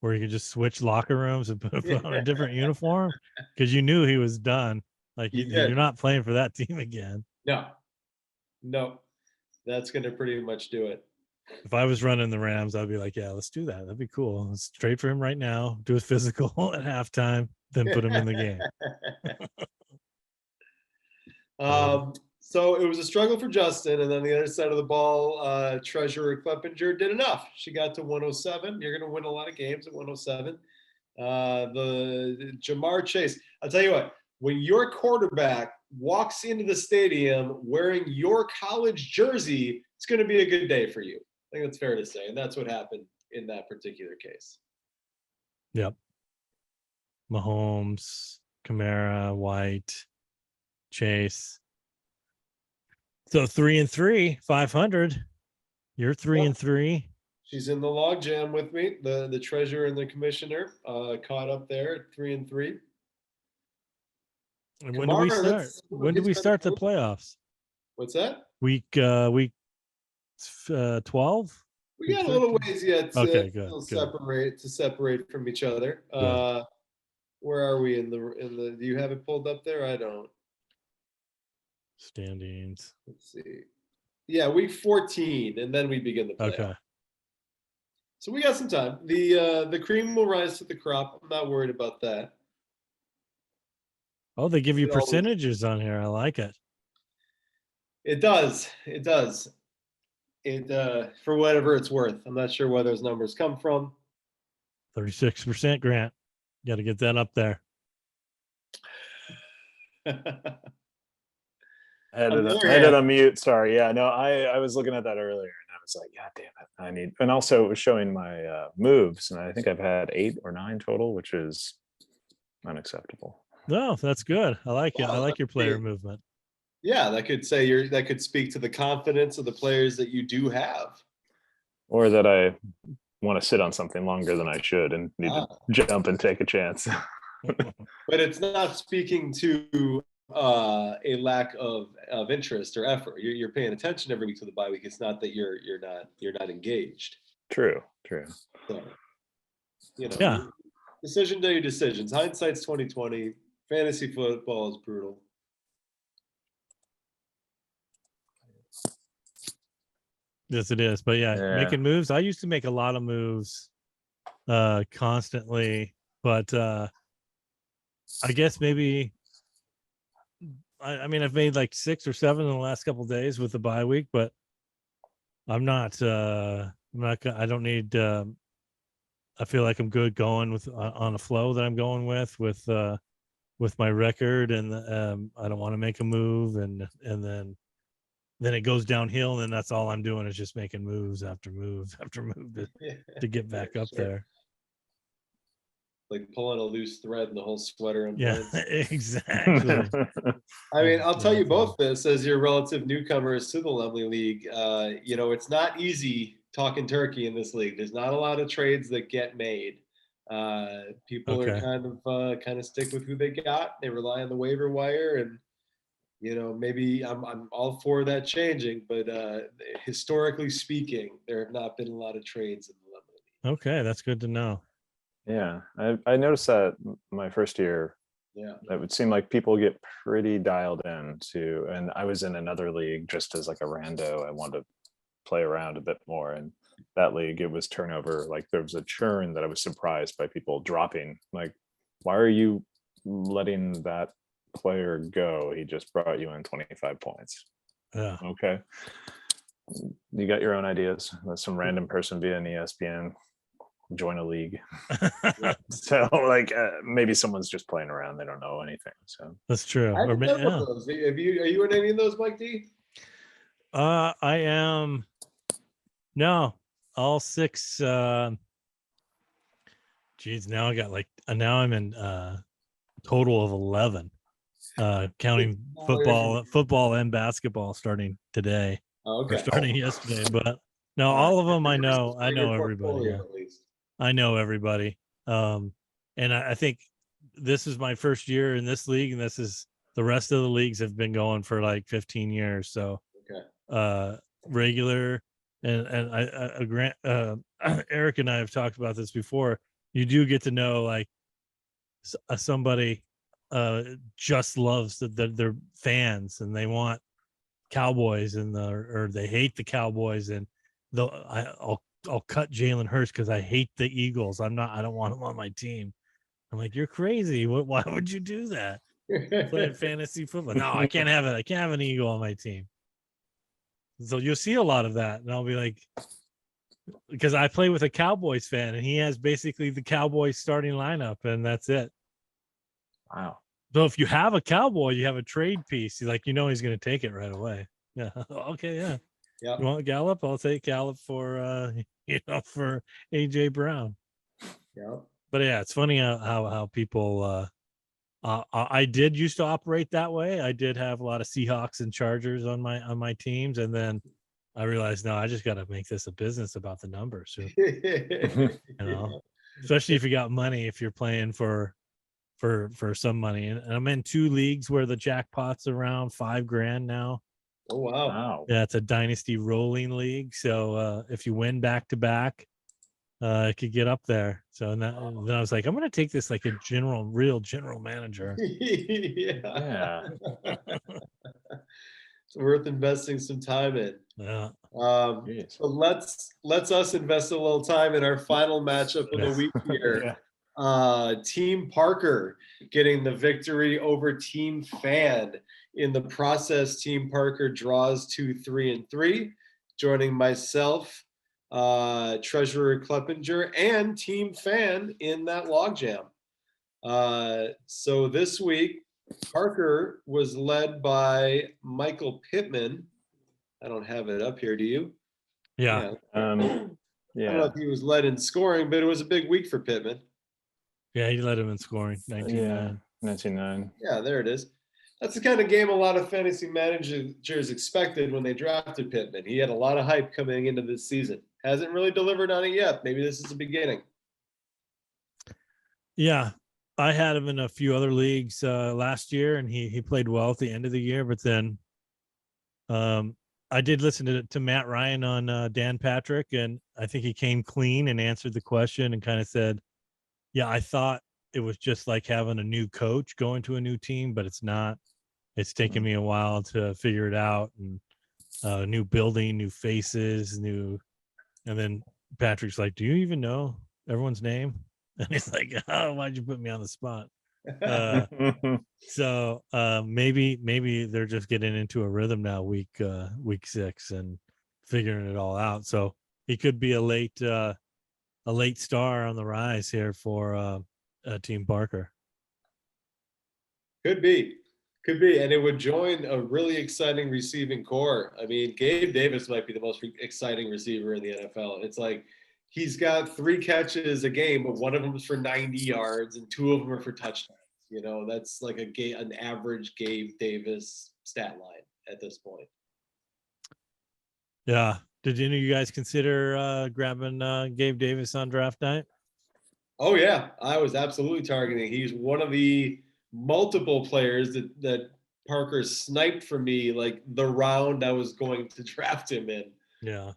where you could just switch locker rooms and put on a different uniform because you knew he was done. Like you're not playing for that team again. No, that's going to pretty much do it. If I was running the Rams, I'd be like, yeah, let's do that. That'd be cool. Let's trade for him right now, do his physical at halftime, then put him in the game. So it was a struggle for Justin, and then the other side of the ball, Treasurer Kleppinger did enough. She got to 107. You're going to win a lot of games at 107. The Jamar Chase, I'll tell you what, when your quarterback walks into the stadium wearing your college jersey, it's going to be a good day for you. I think that's fair to say, and that's what happened in that particular case. Yep. Mahomes, Kamara, White, Chase. So 3-3, 500. You're 3-3. She's in the log jam with me. The treasurer and the commissioner caught up there at 3-3. And when do we start? When do we start the playoffs? What's that? Week 12. We got a little ways yet to separate from each other. Where are we in the? Do you have it pulled up there? I don't. Standings. Let's see. Yeah, week 14, and then we begin the playoff. Okay. So we got some time. The cream will rise to the crop. I'm not worried about that. Oh, they give you percentages on here. I like it. It does. For whatever it's worth. I'm not sure where those numbers come from. 36%, Grant. Got to get that up there. I had it on mute. Sorry. Yeah, no, I was looking at that earlier and I was like, God damn it. And also it was showing my moves, and I think I've had 8 or 9 total, which is unacceptable. No, that's good. I like it. I like your player movement. Yeah, that could speak to the confidence of the players that you do have. Or that I want to sit on something longer than I should and need to jump and take a chance. But it's not speaking to a lack of interest or effort. You're paying attention every week to the bye week. It's not that you're not engaged. True. So, yeah. Decision day decisions. Hindsight's 2020. Fantasy football is brutal. Yes, it is. But yeah, making moves. I used to make a lot of moves constantly, but I guess maybe I mean I've made like 6 or 7 in the last couple of days with the bye week, but I don't need I feel like I'm good going with on a flow that I'm going with my record, and I don't want to make a move and then it goes downhill, and that's all I'm doing is just making moves after move after move to get back up there. Like pulling a loose thread in the whole sweater. Yeah, exactly. I mean, I'll tell you both this as your relative newcomers to the Laemmle League. It's not easy talking turkey in this league. There's not a lot of trades that get made. People are kind of stick with who they got. They rely on the waiver wire, and maybe I'm all for that changing, but historically speaking, there have not been a lot of trades in the Laemmle League. Okay, that's good to know. Yeah, I noticed that my first year. Yeah, it would seem like people get pretty dialed in to, and I was in another league just as like a rando. I wanted to play around a bit more, and that league, it was turnover. Like there was a churn that I was surprised by people dropping. Like, why are you letting that player go? He just brought you in 25 points. Yeah. Okay. You got your own ideas. Let some random person via an ESPN join a league. So like maybe someone's just playing around. They don't know anything. So that's true. Are you in any of those, Mike D? I am. No, all 6. Geez, now I got now I'm in total of 11. Counting football and basketball starting today. Okay. Or starting yesterday, but no, all of them I know everybody. Yeah. I know everybody. And I think this is my first year in this league, and this is the rest of the leagues have been going for like 15 years. So regular and Grant, Eric and I have talked about this before. you do get to know like somebody just loves their fans and they want Cowboys or they hate the Cowboys and I'll cut Jalen Hurts because I hate the Eagles. I don't want him on my team. I'm like, you're crazy. Why would you do that? Playing fantasy football. No, I can't have it. I can't have an Eagle on my team. So you'll see a lot of that. And I'll be like, because I play with a Cowboys fan and he has basically the Cowboys starting lineup and that's it. Wow. So if you have a Cowboy, you have a trade piece. He's like, he's going to take it right away. Yeah. Okay. Yeah. Yep. You want Gallup? I'll take Gallup for for AJ Brown. Yeah. But yeah, it's funny how people. I did used to operate that way. I did have a lot of Seahawks and Chargers on my teams, and then I realized no, I just got to make this a business about the numbers. Especially if you got money, if you're playing for some money. And I'm in 2 leagues where the jackpot's around $5,000 now. Oh wow. Yeah, it's a dynasty rolling league. So if you win back to back, it could get up there. So then I was like, I'm gonna take this like a real general manager. Yeah. It's worth investing some time in. Yeah. So let's us invest a little time in our final matchup of the week here. Team Parker getting the victory over Team Fan. In the process, Team Parker draws 2-3-3, joining myself, Treasurer Kleppinger, and Team Fan in that logjam. So this week, Parker was led by Michael Pittman. I don't have it up here. Do you? Yeah. I don't know if he was led in scoring, but it was a big week for Pittman. Yeah, he led him in scoring. 19-9. 19-9. Yeah, there it is. That's the kind of game a lot of fantasy managers expected when they drafted Pittman. He had a lot of hype coming into this season. Hasn't really delivered on it yet. Maybe this is the beginning. Yeah, I had him in a few other leagues last year, and he played well at the end of the year. But then I did listen to Matt Ryan on Dan Patrick, and I think he came clean and answered the question and kind of said, yeah, I thought it was just like having a new coach going to a new team, but it's not. It's taken me a while to figure it out, and new building, new faces, and then Patrick's like, do you even know everyone's name? And he's like, oh, why'd you put me on the spot? So maybe they're just getting into a rhythm now, week 6, and figuring it all out. So he could be a late star on the rise here for Team Parker. Could be, and it would join a really exciting receiving core. I mean, Gabe Davis might be the most exciting receiver in the NFL. It's like he's got 3 catches a game, but one of them is for 90 yards and 2 of them are for touchdowns. That's like an average Gabe Davis stat line at this point. Yeah. Did any of you guys consider grabbing Gabe Davis on draft night? Oh yeah, I was absolutely targeting. He's one of the multiple players that Parker sniped for me, like the round I was going to draft him in. Yeah.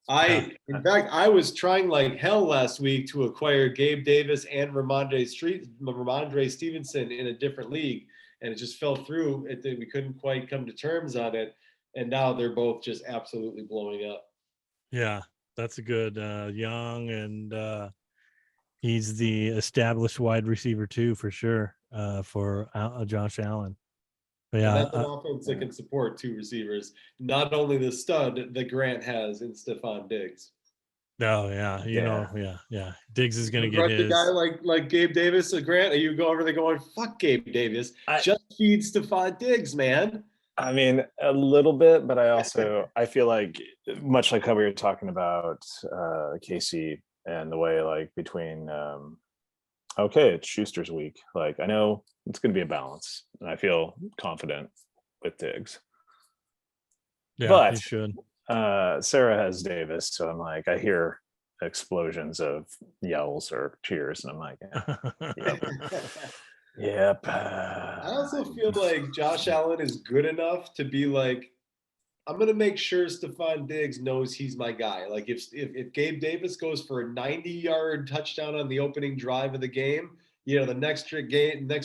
In fact, I was trying like hell last week to acquire Gabe Davis and Ramondre Stevenson in a different league, and it just fell through. We couldn't quite come to terms on it, and now they're both just absolutely blowing up. Yeah, that's a good young, and he's the established wide receiver too, for sure, for Josh Allen. But yeah, and that's an offense that can support 2 receivers. Not only the stud that Grant has in Stephon Diggs. Oh yeah, yeah. Diggs is gonna get his. A guy like Gabe Davis, Grant. Are you over there going, fuck Gabe Davis? Just feed Stephon Diggs, man. I mean, a little bit, but I feel like, much like how we were talking about Casey and the way, like, between it's Schuster's week. Like, I know it's going to be a balance, and I feel confident with Diggs. Yeah, but he should. Sarah has Davis, so I'm like, I hear explosions of yells or cheers, and I'm like, yep. I also feel like Josh Allen is good enough to be like I'm gonna make sure Stephon Diggs knows he's my guy. Like if Gabe Davis goes for a 90-yard touchdown on the opening drive of the game, the next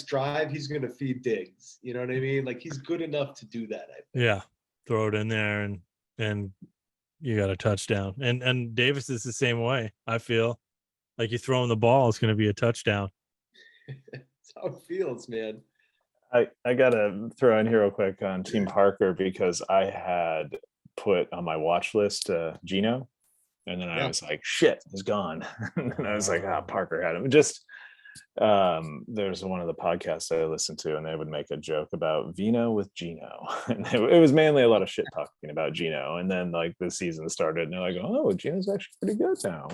drive he's gonna feed Diggs. You know what I mean? Like he's good enough to do that. I think. Yeah, throw it in there and you got a touchdown. And Davis is the same way. I feel like you throw him the ball, it's going to be a touchdown. That's how it feels, man. I gotta throw in here real quick on Team Parker because I had put on my watch list Gino, and then I was like, shit, he's gone. And I was like, Parker had him. Just there's one of the podcasts I listened to, and they would make a joke about Vino with Gino, and it was mainly a lot of shit talking about Gino. And then like the season started, and they're like, oh, Gino's actually pretty good now.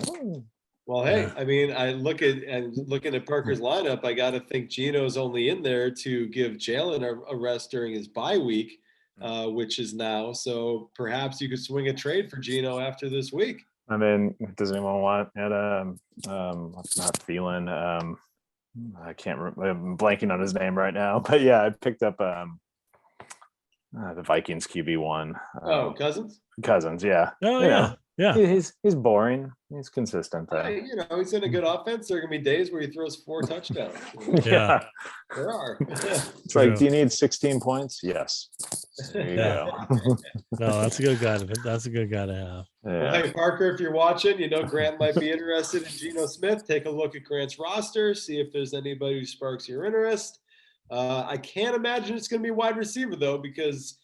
Well, hey, I mean, looking at Parker's lineup, I got to think Gino's only in there to give Jalen a rest during his bye week, which is now. So perhaps you could swing a trade for Gino after this week. I mean, does anyone want at not Thielen? I can't remember. I'm blanking on his name right now, but yeah, I picked up the Vikings QB1. Cousins, yeah. Oh yeah. Yeah, he's boring. He's consistent though. He's in a good offense. There are gonna be days where he throws 4 touchdowns. Yeah, there are. It's like, do you need 16 points? Yes. There you go. No, that's a good guy. That's a good guy to have. Yeah. Well, hey Parker, if you're watching, Grant might be interested in Geno Smith. Take a look at Grant's roster, see if there's anybody who sparks your interest. I can't imagine it's going to be wide receiver though, because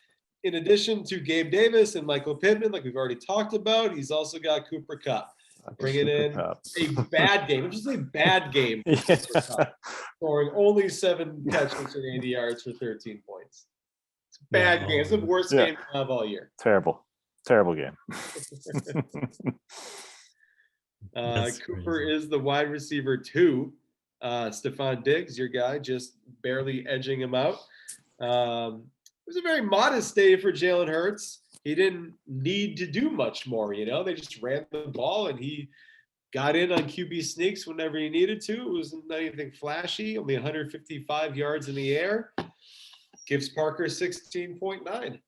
in addition to Gabe Davis and Michael Pittman, like we've already talked about, he's also got Cooper Kupp. Bringing in a bad game. It's just a bad game. Yeah. Scoring only 7 catches and 80 yards for 13 points. It's a bad game. It's the worst game I have all year. Terrible game. Cooper is the wide receiver 2. Stephon Diggs, your guy, just barely edging him out. It was a very modest day for Jalen Hurts. He didn't need to do much more, They just ran the ball, and he got in on QB sneaks whenever he needed to. It wasn't anything flashy, only 155 yards in the air. Gives Parker 16.9.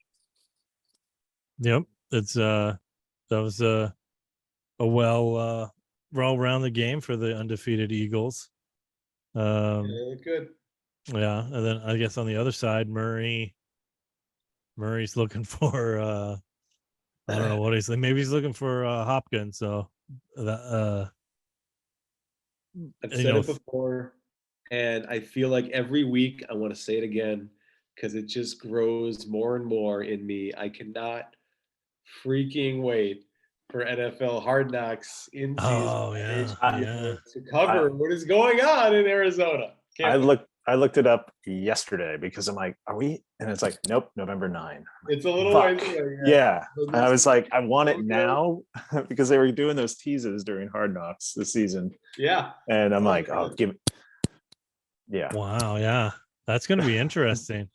Yep. It's that was a well-rounded game for the undefeated Eagles. Good. Yeah, and then I guess on the other side, Murray's looking for I don't know what he's like. Maybe he's looking for Hopkins. So that I've said it before, and I feel like every week I want to say it again because it just grows more and more in me. I cannot freaking wait for NFL Hard Knocks in season to cover what is going on in Arizona. I looked it up yesterday because I'm like, are we? And it's like, nope, November 9. It's a little way away. Yeah. And I was like, I want it now because they were doing those teases during Hard Knocks this season. Yeah. And I'm like, oh, give it. Yeah. Wow. Yeah. That's going to be interesting.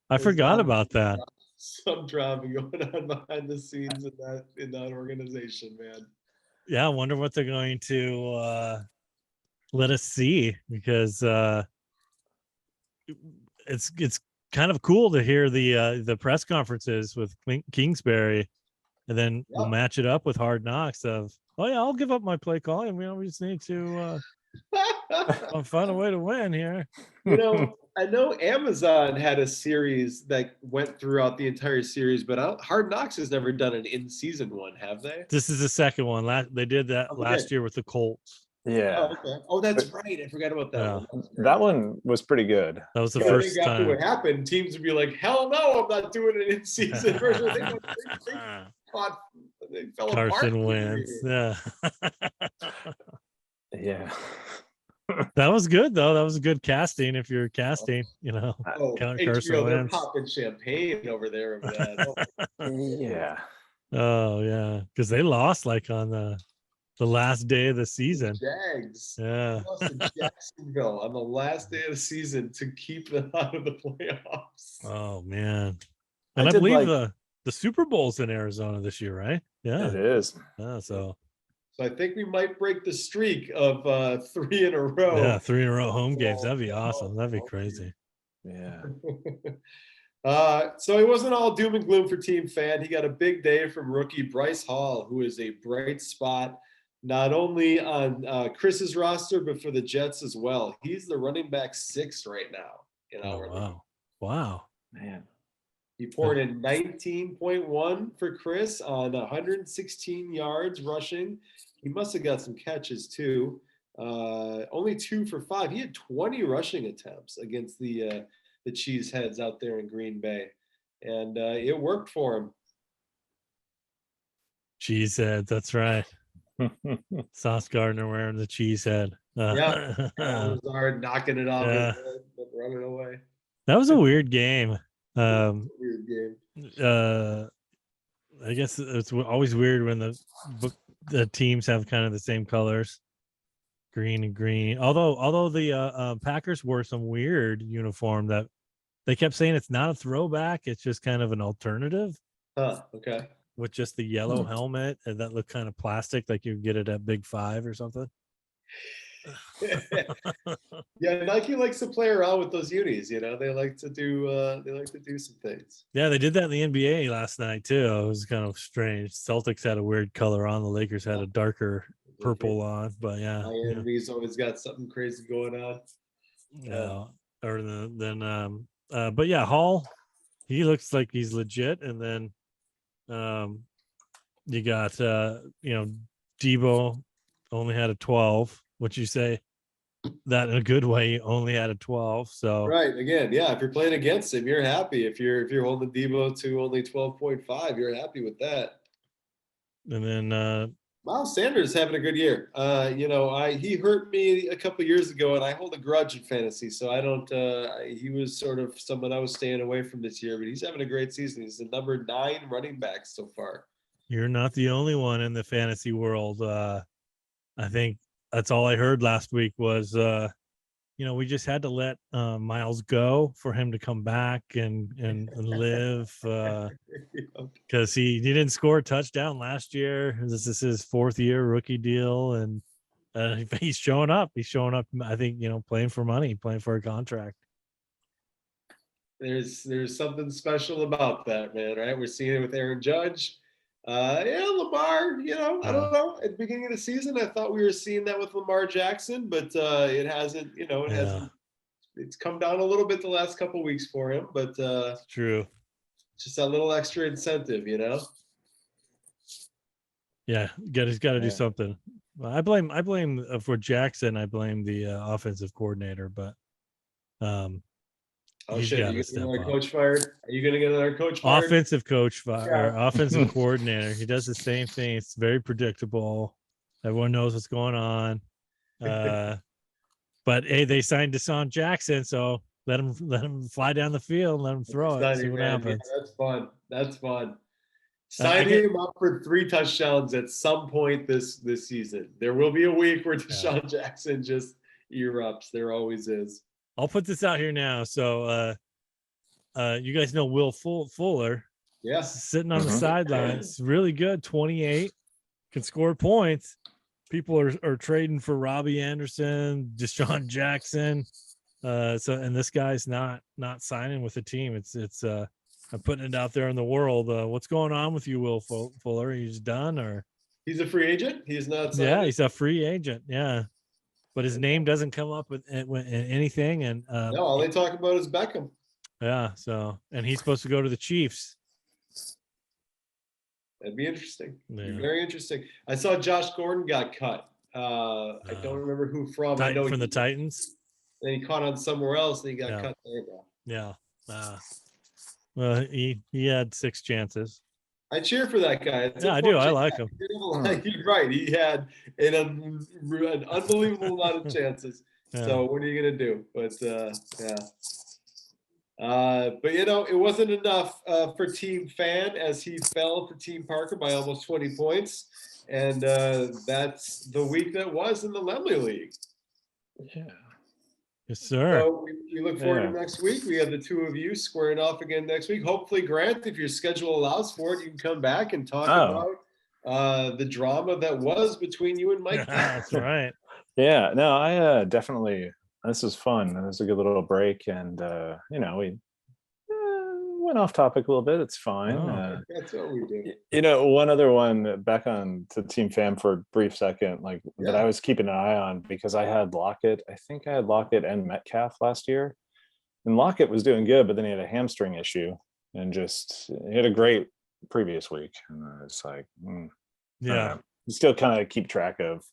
I forgot about that. Some drama going on behind the scenes in that organization, man. Yeah. I wonder what they're going to let us see because it's kind of cool to hear the press conferences with Kingsbury, and then we'll match it up with Hard Knocks of, oh yeah, I'll give up my play call, and we just need to find a way to win here. I know Amazon had a series that went throughout the entire series, but Hard Knocks has never done an in-season one, have they? This is the second one. They did that last year with the Colts. Yeah. Oh, okay. Oh, that's right. I forgot about that one. That one was pretty good. That was the first time. After what happened, teams would be like, hell no, I'm not doing an in-season version. They fell Carson apart. Wentz. Yeah. Yeah. That was good, though. That was good casting if you're casting, Carson HBO, they're popping champagne over there. Over that. Yeah. Oh, yeah. Because they lost on the last day of the season. Jags. Yeah. Lost to Jacksonville on the last day of the season to keep them out of the playoffs. Oh man. And I believe the Super Bowl's in Arizona this year, right? Yeah. It is. Yeah, so I think we might break the streak of 3 in a row. Yeah, 3 in a row home games. That'd be awesome. That'd be crazy. Yeah. So it wasn't all doom and gloom for Team Fan. He got a big day from rookie Bryce Hall, who is a bright spot, not only on Chris's roster, but for the Jets as well. He's the running back 6 right now in our league. Wow. Man. He poured in 19.1 for Chris on 116 yards rushing. He must have got some catches too. Only 2 for 5. He had 20 rushing attempts against the Cheeseheads out there in Green Bay, and it worked for him. Cheesehead, that's right. Sauce Gardner wearing the cheesehead. Yeah, Lazard knocking it off his head, but running away. That was a weird game. Weird game. I guess it's always weird when the teams have kind of the same colors, green and green. Although the Packers wore some weird uniform that they kept saying it's not a throwback, it's just kind of an alternative. Okay. With just the yellow helmet, and that looked kind of plastic, like you get it at Big Five or something. Yeah, Nike likes to play around with those unis. You know, they like to do some things. Yeah, they did that in the NBA last night too. It was kind of strange. Celtics had a weird color on. The Lakers had a darker purple on, but yeah. Miami's always got something crazy going on. Yeah. But yeah, Hall, he looks like he's legit. And then you got Debo only had a 12. What you say that in a good way, only had a 12. So right, again, yeah, if you're playing against him, you're happy. If you're holding Debo to only 12.5, you're happy with that. And then Miles Sanders is having a good year. He hurt me a couple years ago, and I hold a grudge in fantasy, so I don't. He was sort of someone I was staying away from this year, but he's having a great season. He's the number 9 running back so far. You're not the only one in the fantasy world. I think that's all I heard last week was, we just had to let Miles go for him to come back and live because he didn't score a touchdown last year. This is his 4th year rookie deal, and he's showing up. He's showing up. I think playing for money, playing for a contract. There's something special about that, man. Right? We're seeing it with Aaron Judge. Lamar, I don't know. At the beginning of the season, I thought we were seeing that with Lamar Jackson, but it hasn't, hasn't. It's come down a little bit the last couple of weeks for him, but it's true. Just a little extra incentive, Yeah, he's got to do something. I blame for Jackson. I blame the offensive coordinator, but oh shit! Are you gonna get another coach fired? Are you gonna get another coach fired? Offensive coach fired, or offensive coordinator. He does the same thing. It's very predictable. Everyone knows what's going on. But hey, they signed Deshaun Jackson, so let him fly down the field, let him throw it, see what happens. Yeah, that's fun. Sign him up for 3 touchdowns at some point this season. There will be a week where Deshaun Jackson just erupts. There always is. I'll put this out here now. So you guys know Will Fuller. Yeah. Sitting on the sidelines. Really good. 28. Can score points. People are trading for Robbie Anderson, Deshaun Jackson. And this guy's not signing with the team. It's I'm putting it out there in the world. What's going on with you, Will Fuller? He's done, or he's a free agent? He's not signed. Yeah, he's a free agent. Yeah. But his name doesn't come up with anything. And no, all they talk about is Beckham. Yeah. So, and he's supposed to go to the Chiefs. That'd be interesting. Yeah. Very interesting. I saw Josh Gordon got cut. I don't remember who from. I know from the Titans. Then he caught on somewhere else, and he got cut there. Yeah. Well, he had 6 chances. I cheer for that guy. I do. I like him. You're right. He had an unbelievable amount of chances. Yeah. So what are you gonna do? But but it wasn't enough for Team Fan as he fell to Team Parker by almost 20 points, and that's the week that was in the Laemmle League. Yeah. Yes, sir. So we look forward to next week. We have the 2 of you squaring off again next week. Hopefully, Grant, if your schedule allows for it, you can come back and talk about the drama that was between you and Mike. That's right. Yeah, no, I definitely. This was fun. It was a good little break, and we went off topic a little bit. It's fine. Oh. That's what we do. You know, one other one back on to Team Fam for a brief second, like that I was keeping an eye on because I had Lockett. I think I had Lockett and Metcalf last year, and Lockett was doing good, but then he had a hamstring issue and just he had a great previous week, and it's like, Yeah, you still kind of keep track of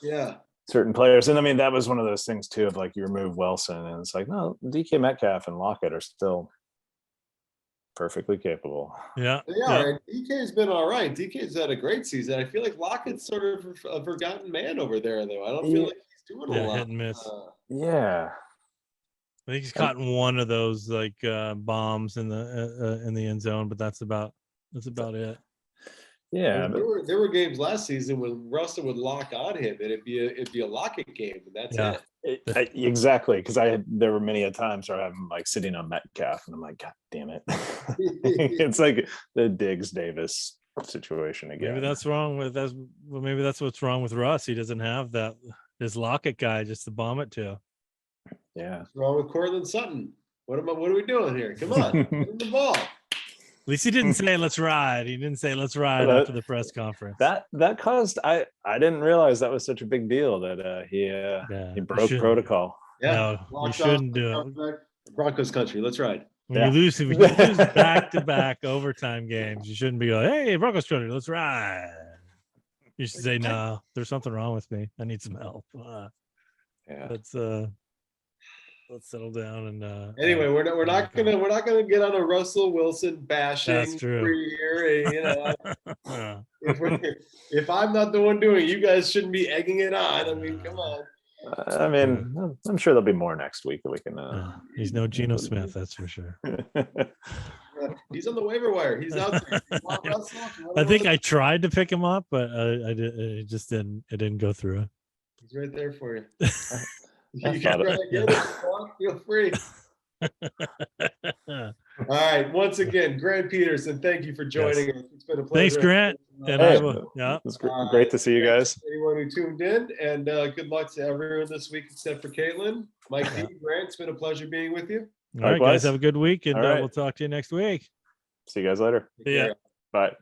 Yeah. certain players, and I mean that was one of those things too of like you remove Wilson, and it's like no, DK Metcalf and Lockett are still perfectly capable. yeah, They are. And DK's been all right. DK's had a great season. I feel like Lockett's sort of a forgotten man over there, though. I don't feel like he's doing a lot. Hit and miss. Yeah, I think he's caught one of those like bombs in the end zone, but that's about it. yeah. There were games last season when Russell would lock on him, and it'd be a Lockett game, and that's it. Exactly, because there were many a times where I'm like sitting on Metcalf and I'm like, God damn it. It's like the Diggs Davis situation again. Maybe that's what's wrong with Russ. He doesn't have his Lockett guy just to bomb it to. Yeah. What's wrong with Cortland Sutton? What are we doing here? Come on, give him the ball. At least he didn't say let's ride. He didn't say let's ride after the press conference. That caused I didn't realize that was such a big deal that he broke protocol. Yeah, no, you shouldn't do it. Broncos country, let's ride. When you lose back-to-back overtime games, you shouldn't be like, hey, Broncos country, let's ride. You should say, no, there's something wrong with me. I need some help. Let's settle down and anyway, we're not gonna get on a Russell Wilson bashing. That's true. Here, you know, if I'm not the one doing it, you guys shouldn't be egging it on. I mean, come on. I mean, I'm sure there'll be more next week that we can. He's no Geno Smith, that's for sure. He's on the waiver wire. He's out there. I think I tried to pick him up, but I did. It just didn't. It didn't go through. He's right there for you. You can try to get it. Feel free. All right. Once again, Grant Peterson, thank you for joining us. It's been a pleasure. Thanks, Grant. And it's great to see you guys. Anyone who tuned in, and good luck to everyone this week except for Caitlin. Mike D. Grant, it's been a pleasure being with you. All right, guys. Have a good week, and we'll talk to you next week. See you guys later. Yeah. Bye.